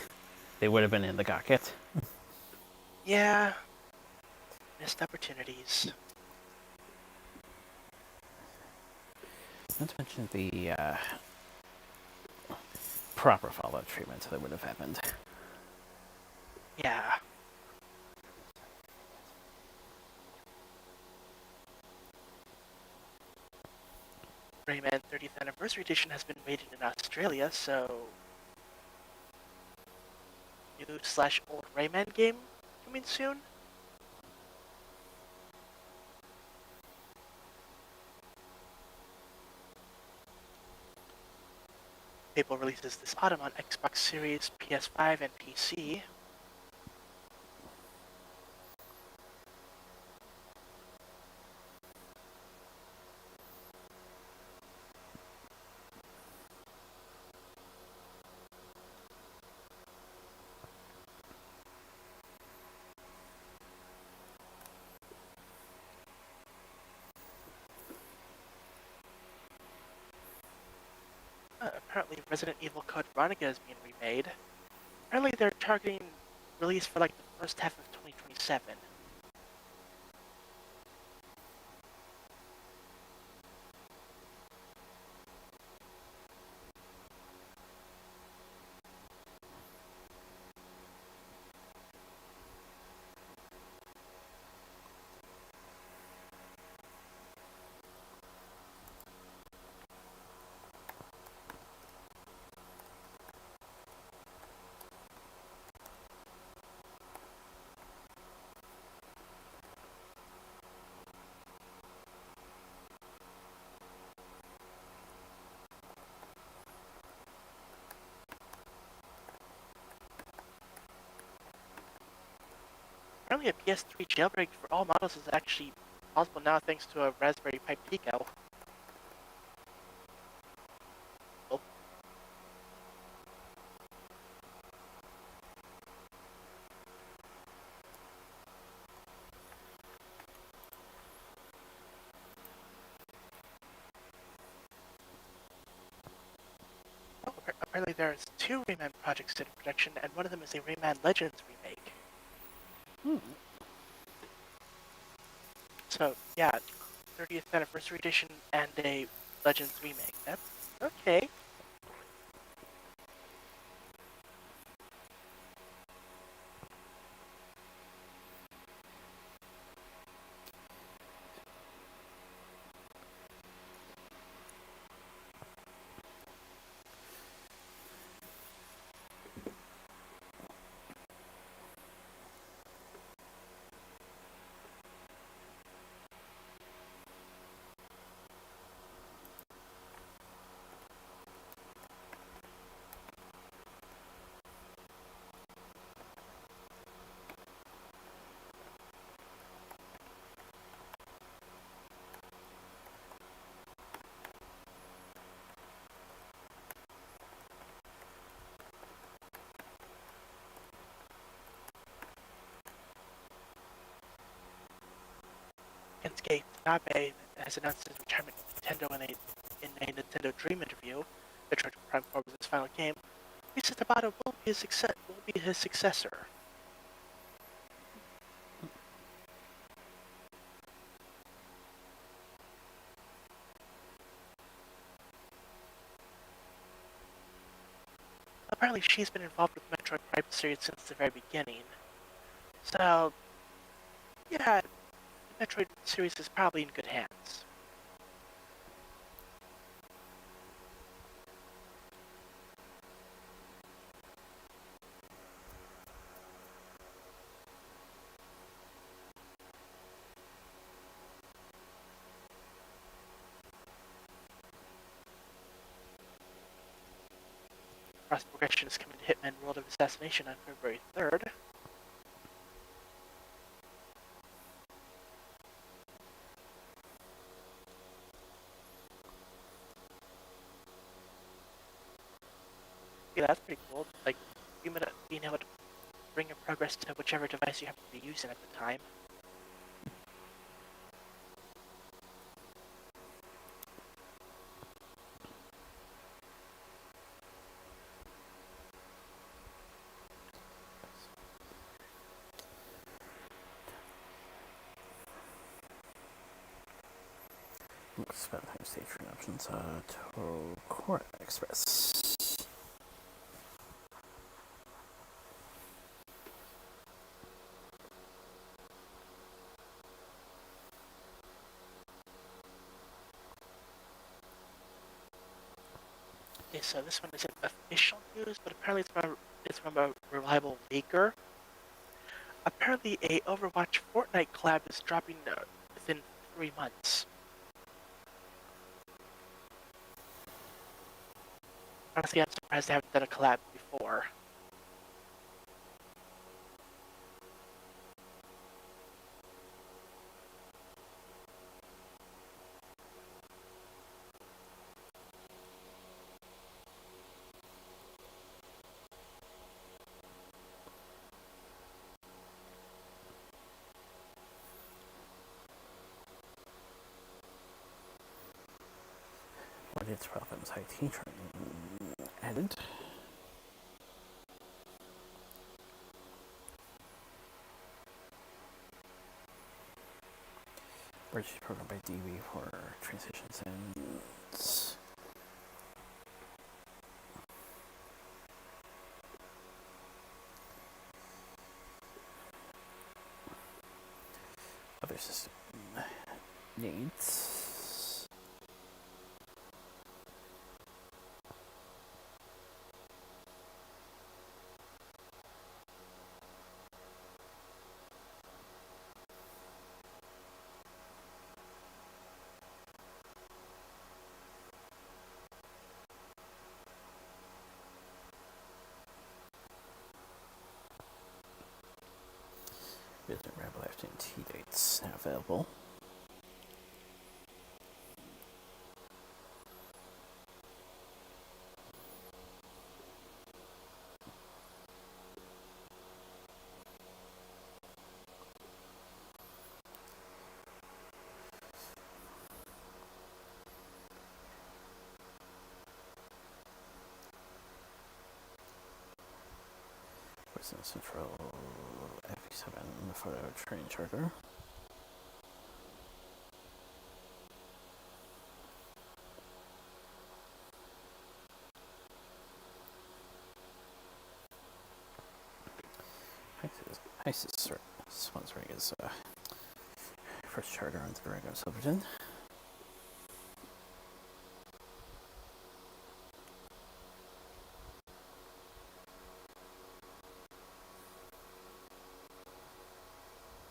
They would have been in the Gakket. Yeah. Missed opportunities. Not to mention the proper follow-up treatment that would have happened. Yeah. Rayman 30th Anniversary Edition has been rated in Australia, so new/old Rayman game coming soon. Fable releases this autumn on Xbox Series, PS5, and PC. Apparently, Resident Evil Code Veronica is being remade. Apparently, they're targeting release for like the first half of 2027. Apparently, a PS3 jailbreak for all models is actually possible now thanks to a Raspberry Pi Pico. Oh, apparently, there's 2 Rayman projects in production, and one of them is a Rayman Legends remake. So, yeah, 30th anniversary edition and a Legends remake. That's okay. Kensuke Tanabe has announced his retirement from Nintendo in a Nintendo Dream interview. Metroid Prime 4 was his final game. He said Tabata will be his successor. Apparently, she's been involved with Metroid Prime series since the very beginning. So, yeah, the Metroid series is probably in good hands. Cross Progression is coming to Hitman World of Assassination on February 3rd. Yeah, that's pretty cool. Like, being able to bring your progress to whichever device you happen to be using at the time. Spend time stage options. To Core Express. Okay, so this one isn't official news, but apparently it's from a reliable leaker. Apparently, a Overwatch Fortnite collab is dropping within 3 months. Honestly, I'm surprised they haven't done a collab before. What its problems IT training added. Bridge program by DB for transitions and other system needs. Business Ramble afternoon tea dates now available. Western Central FE7 photo train charter. Ice is sponsoring his first charter onto the Rango Silverton.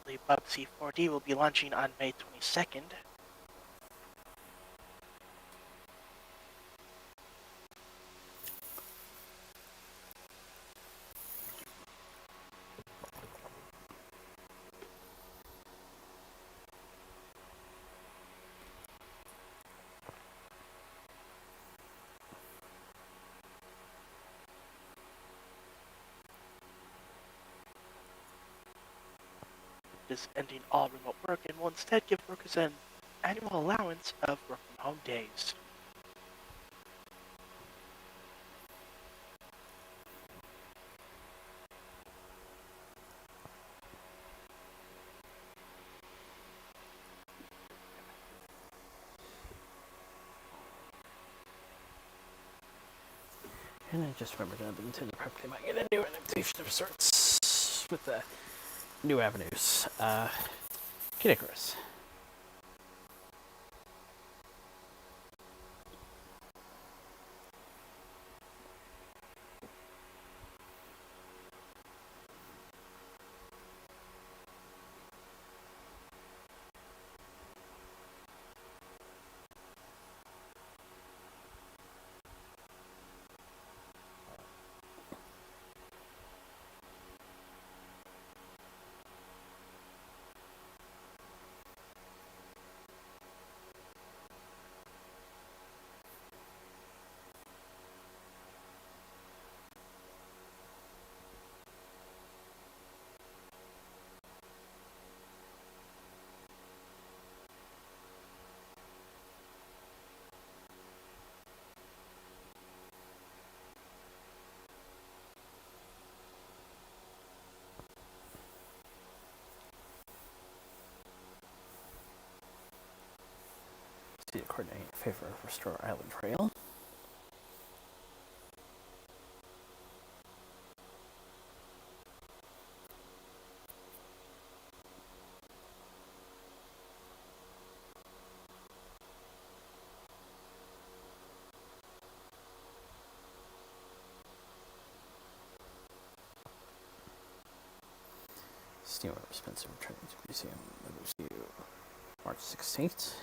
The Bub C4D will be launching on May 22nd. Is ending all remote work and will instead give workers an annual allowance of work from home days. And I just remembered that the Nintendo property might get a new adaptation of sorts with the new avenues. Kid Icarus. See the coordinate in favor of Restore Island Rail. Steamboat Spencer returning to museum. Moves you March 16th.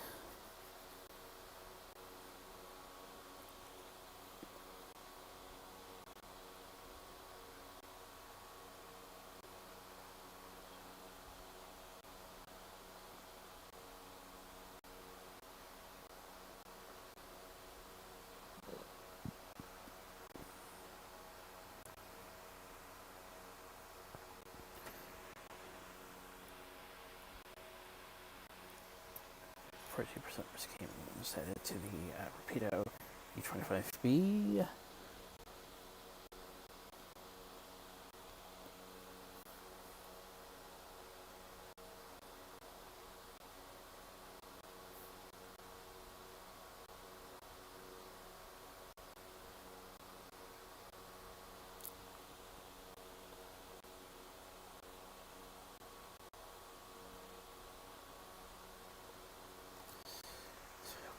Forty-two percent risk was headed to the Rapido E25B.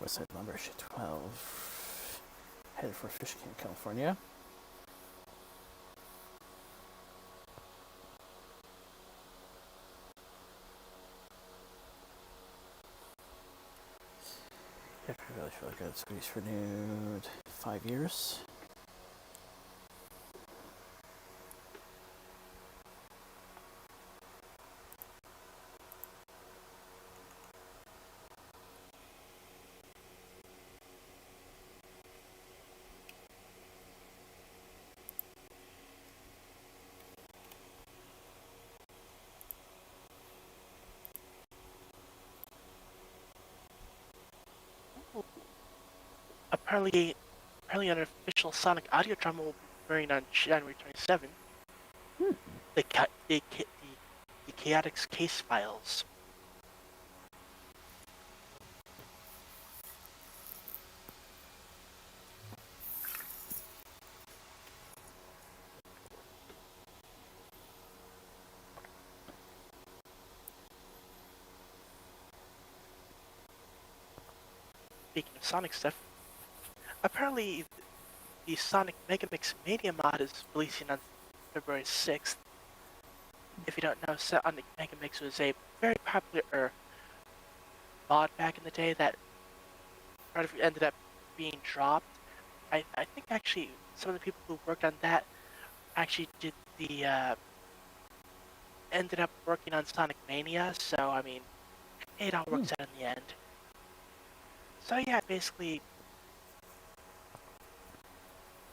Westside Lumber, Shit 12, headed for Fish Camp, California. Yeah, really feel good. Squeeze renewed 5 years. apparently an official Sonic audio drama will be premiering on January 27th. The the Chaotix case files. Speaking of Sonic stuff, apparently the Sonic Megamix Mania mod is releasing on February 6th. If you don't know, Sonic Megamix was a very popular mod back in the day that ended up being dropped. I think actually some of the people who worked on that actually did ended up working on Sonic Mania, so I mean, it all works out in the end. So yeah, basically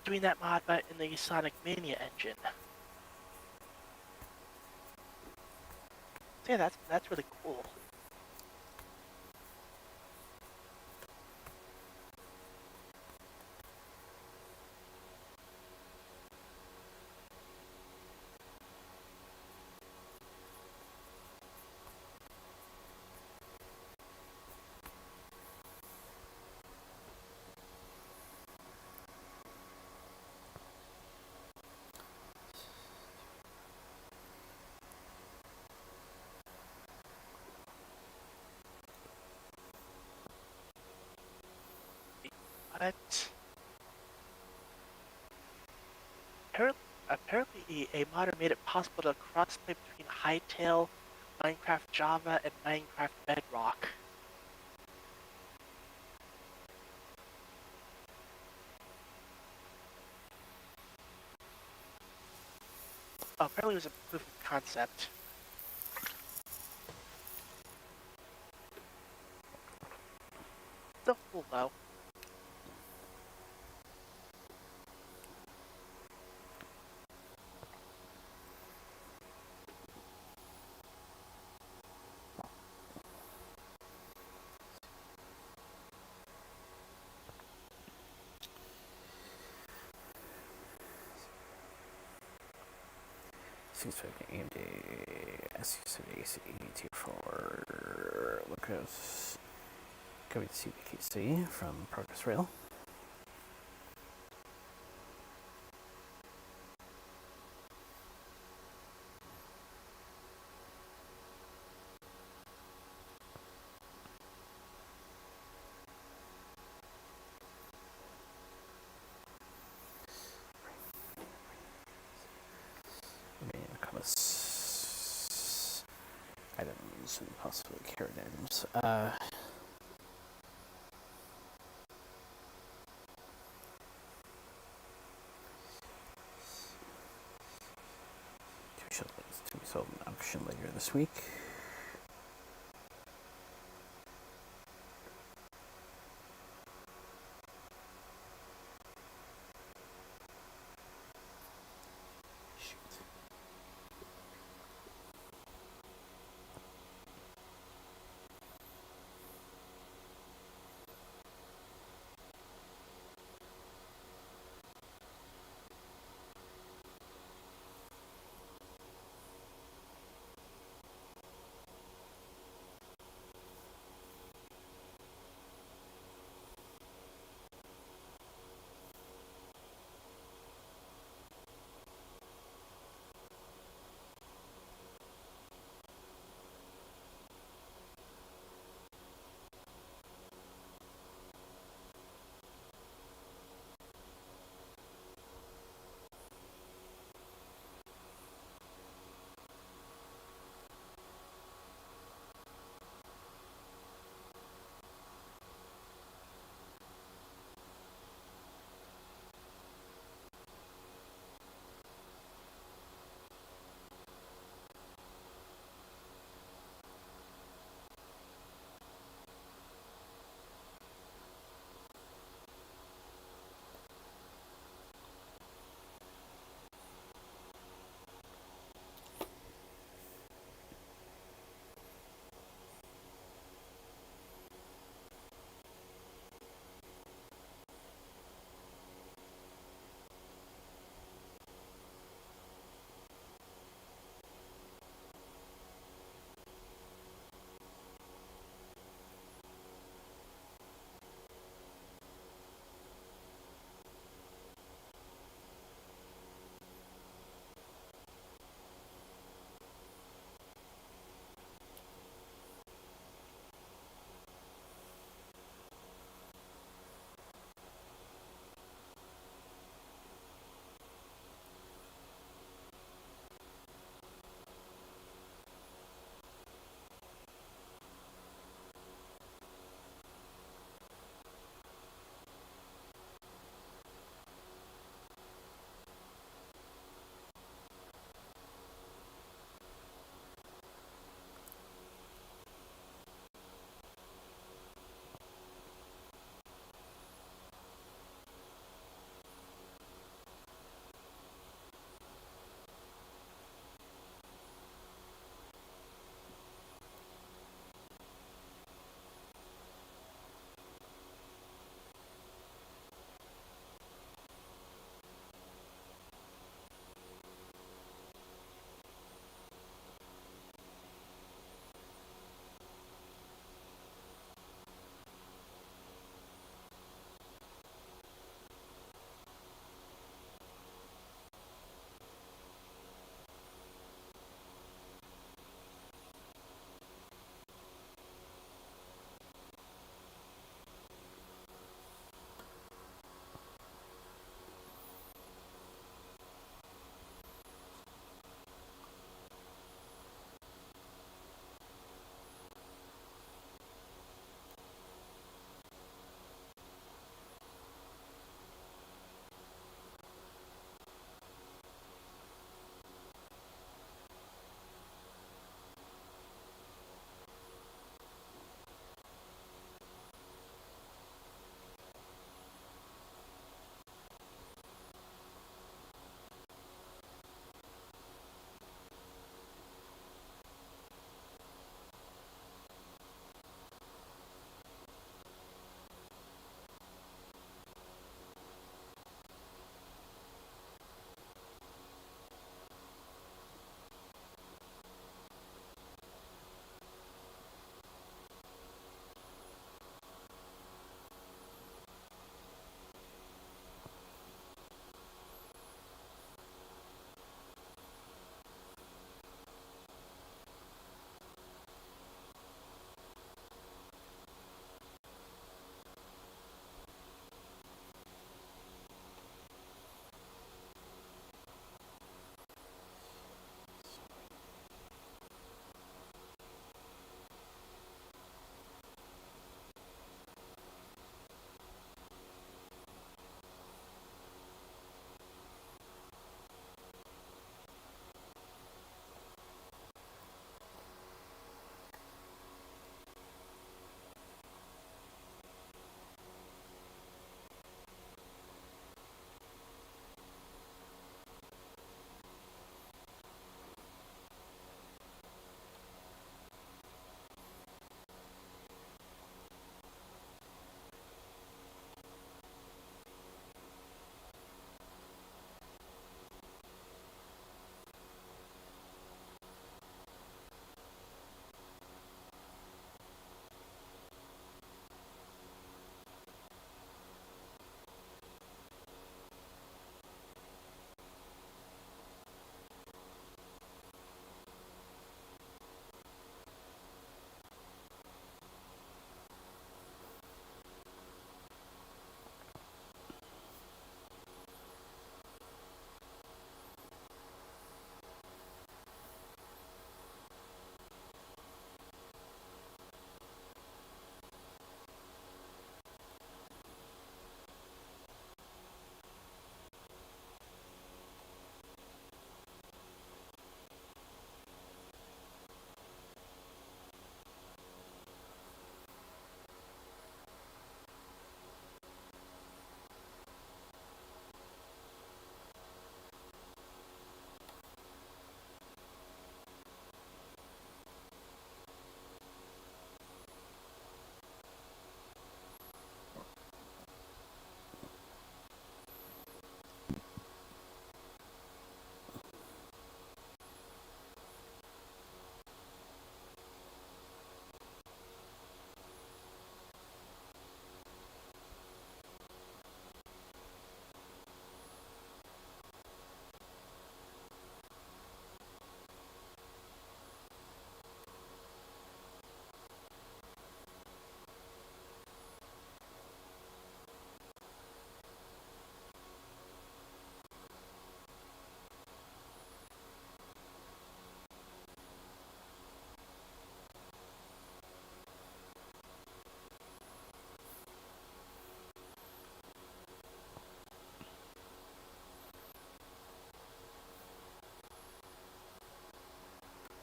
doing that mod but in the Sonic Mania engine. So yeah, that's really cool. But apparently a modder made it possible to crossplay between Hytale, Minecraft Java, and Minecraft Bedrock. Oh, apparently it was a proof of concept. Still cool though. Seems like AMD SU80 tier 4 Lucas going to CPKC from Progress Rail. Items and possibly carried items. Two shuttles to be sold in auction later this week.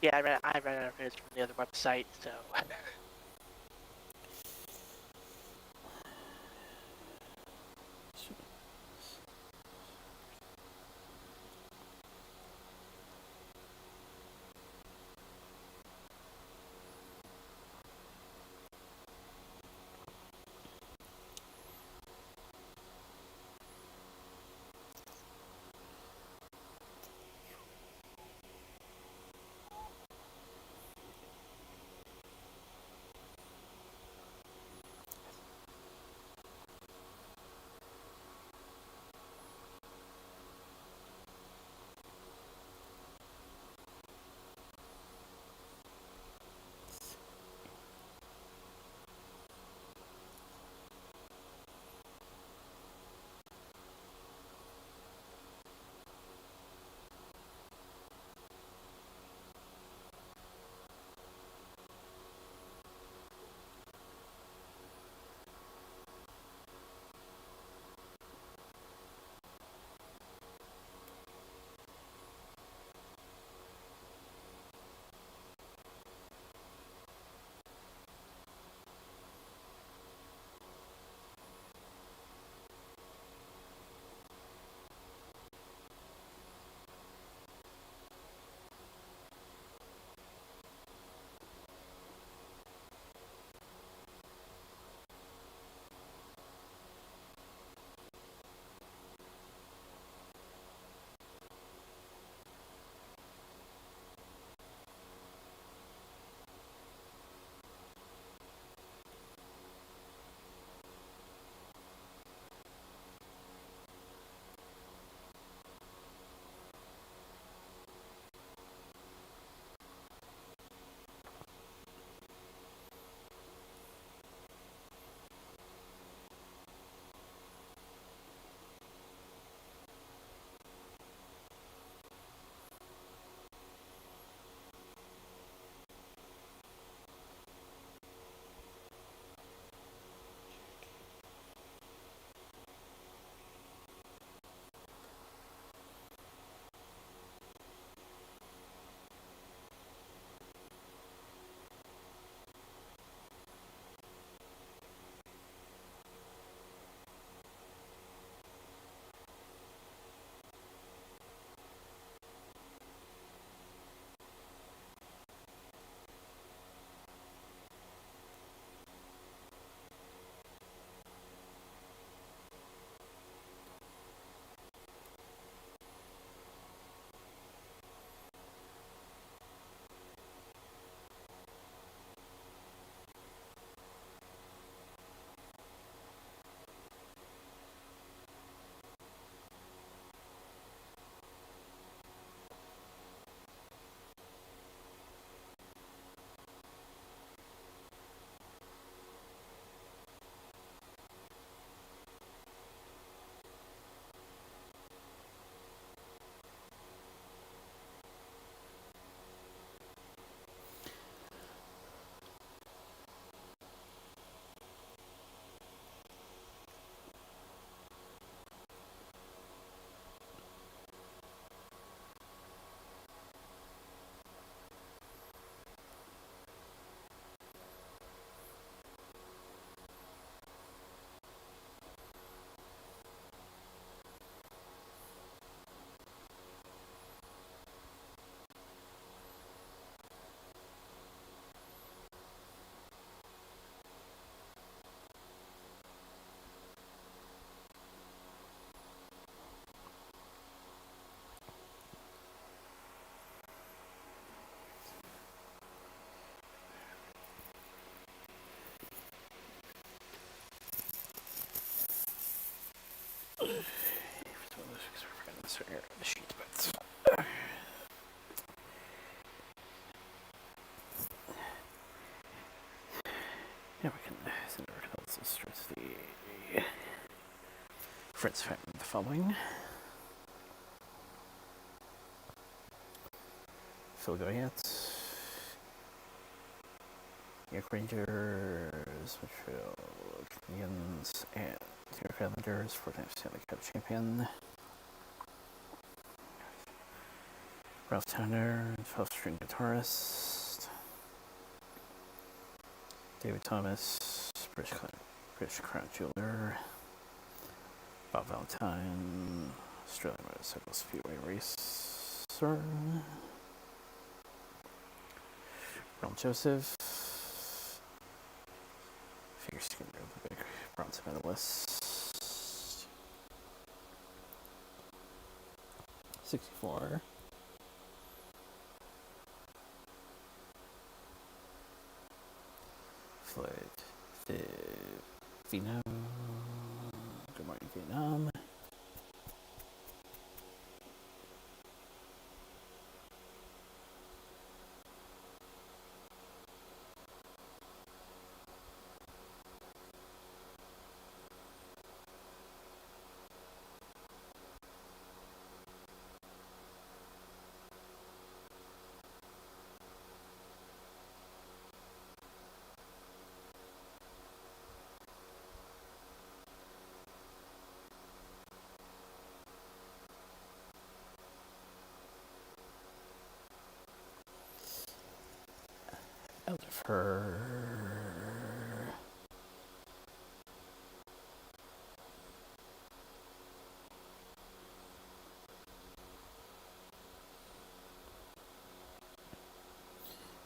Yeah, I ran out of image from the other website, so the sheet, but yeah, we can send over to let's start the friends family the following. Phil Goyette, York Rangers, Montreal Canadiens, and York Islanders, 4-time Stanley Cup champion. Ralph Tanner, 12-string guitarist. David Thomas, British Crown Jeweler. Bob Valentine, Australian motorcycle speedway racer. Ron Joseph, figure skater, Olympic bronze medalist. 64. Floyd Vietnam. Good morning, Vietnam. Out of her.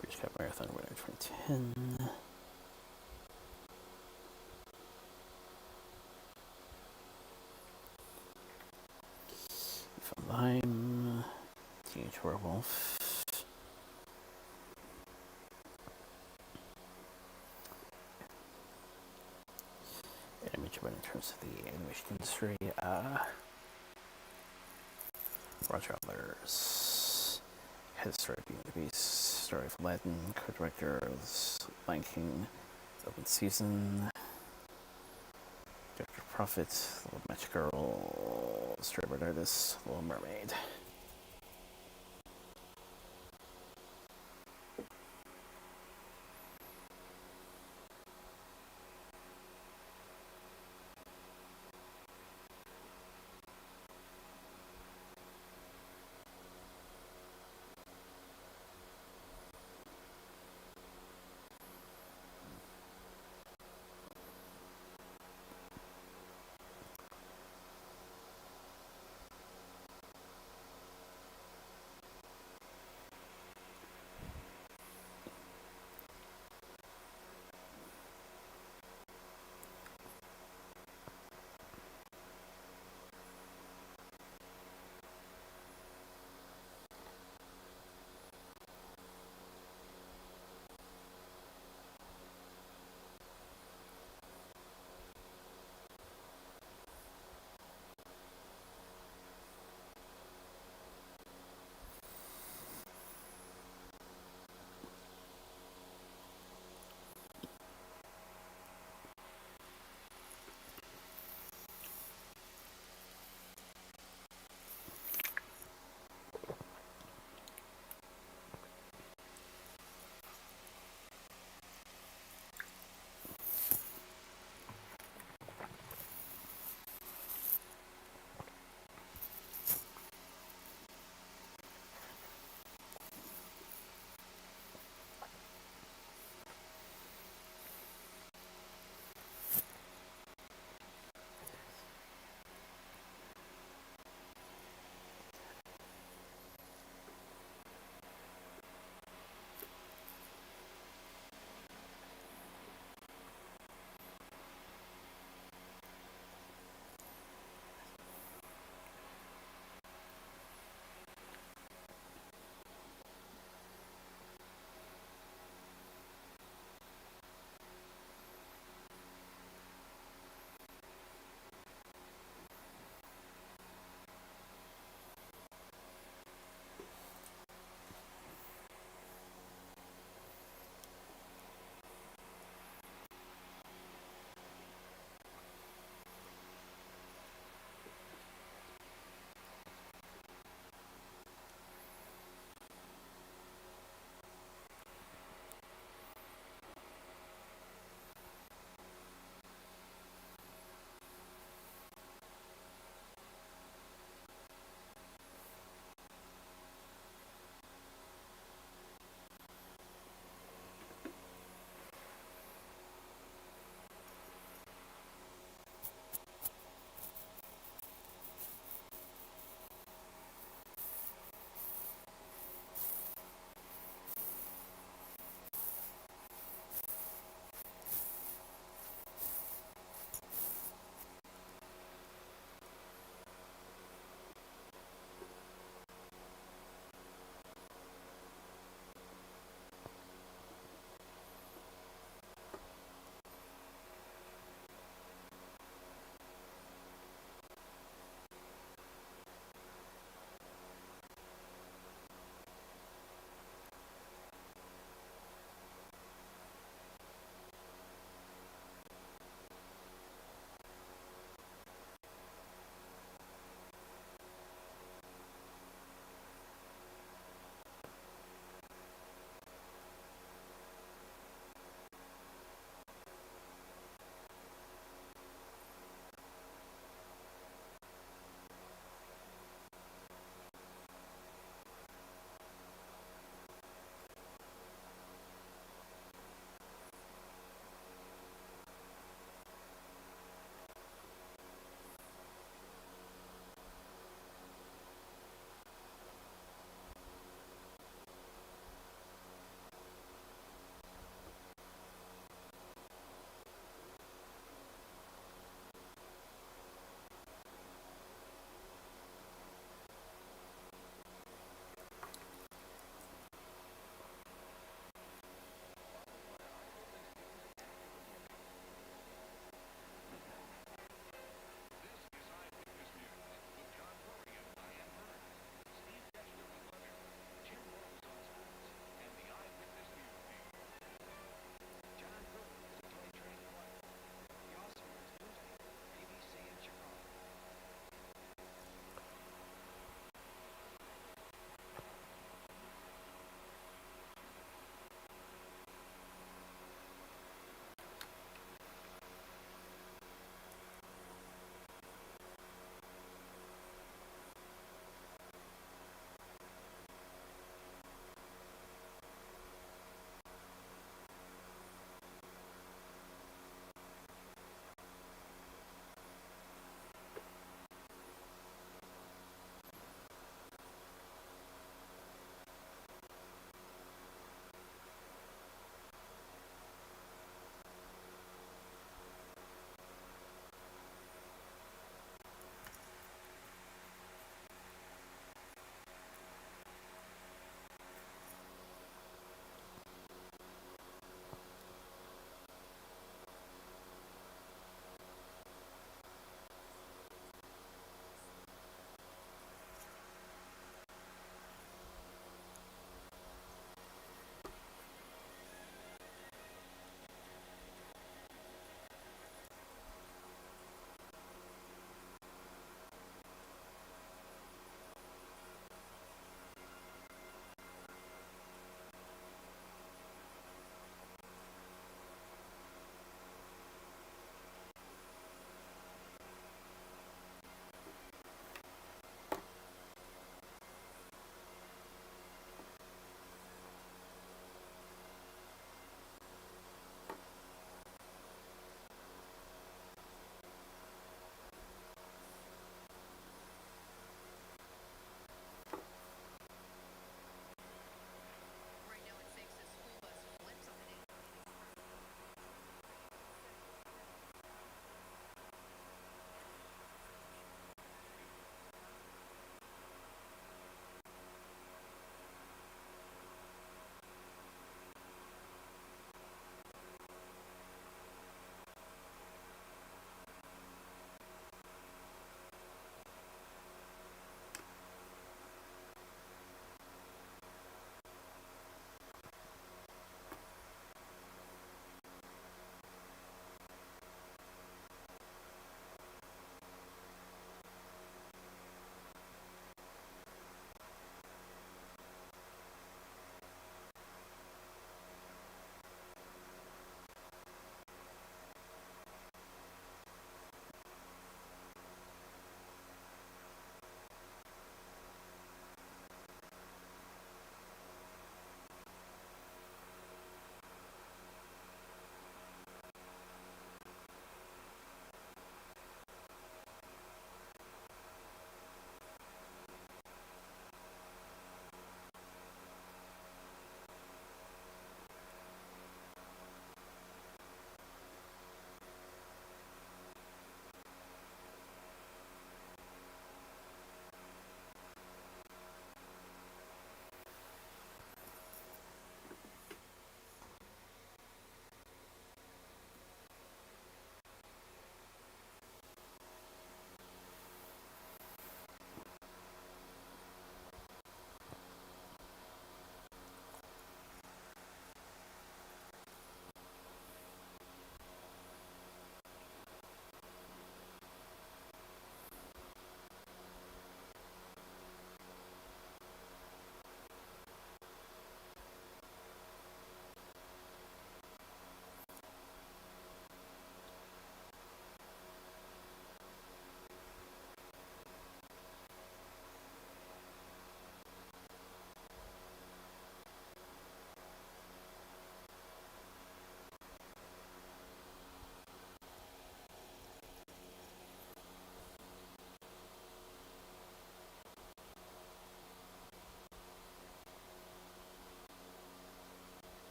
British Cup Marathon winner 2010. From Lime. Teenage Werewolf. Animation, but in terms of the animation industry, Roger Allers, head story of Beauty and the Beast, story of Aladdin, co-director of Lion King, Open Season, director of Prophet, Little Magic Girl, storyboard artist, Little Mermaid.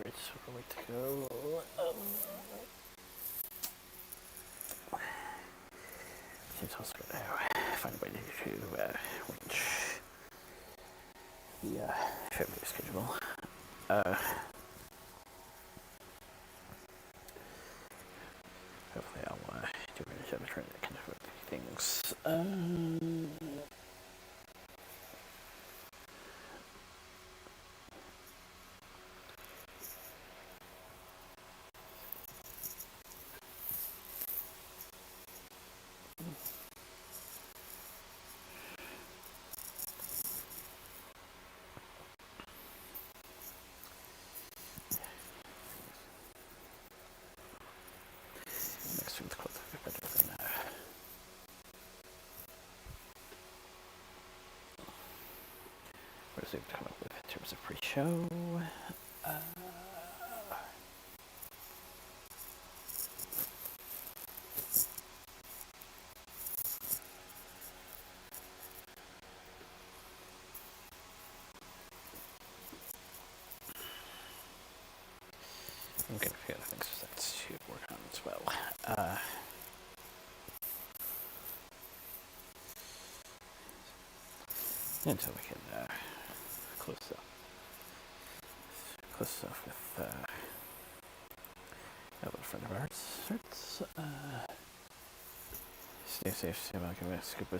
great sort of way to go. Seems also going to find a way to reach the February schedule. Hopefully I'll do a better job of trying to kind of things. Next week's close a bit better than what is it to come up with in terms of pre-show? I'm getting a few other things to work on as well. Until we can close off with a little friend of ours. Stay safe, stay well, give me a scoop of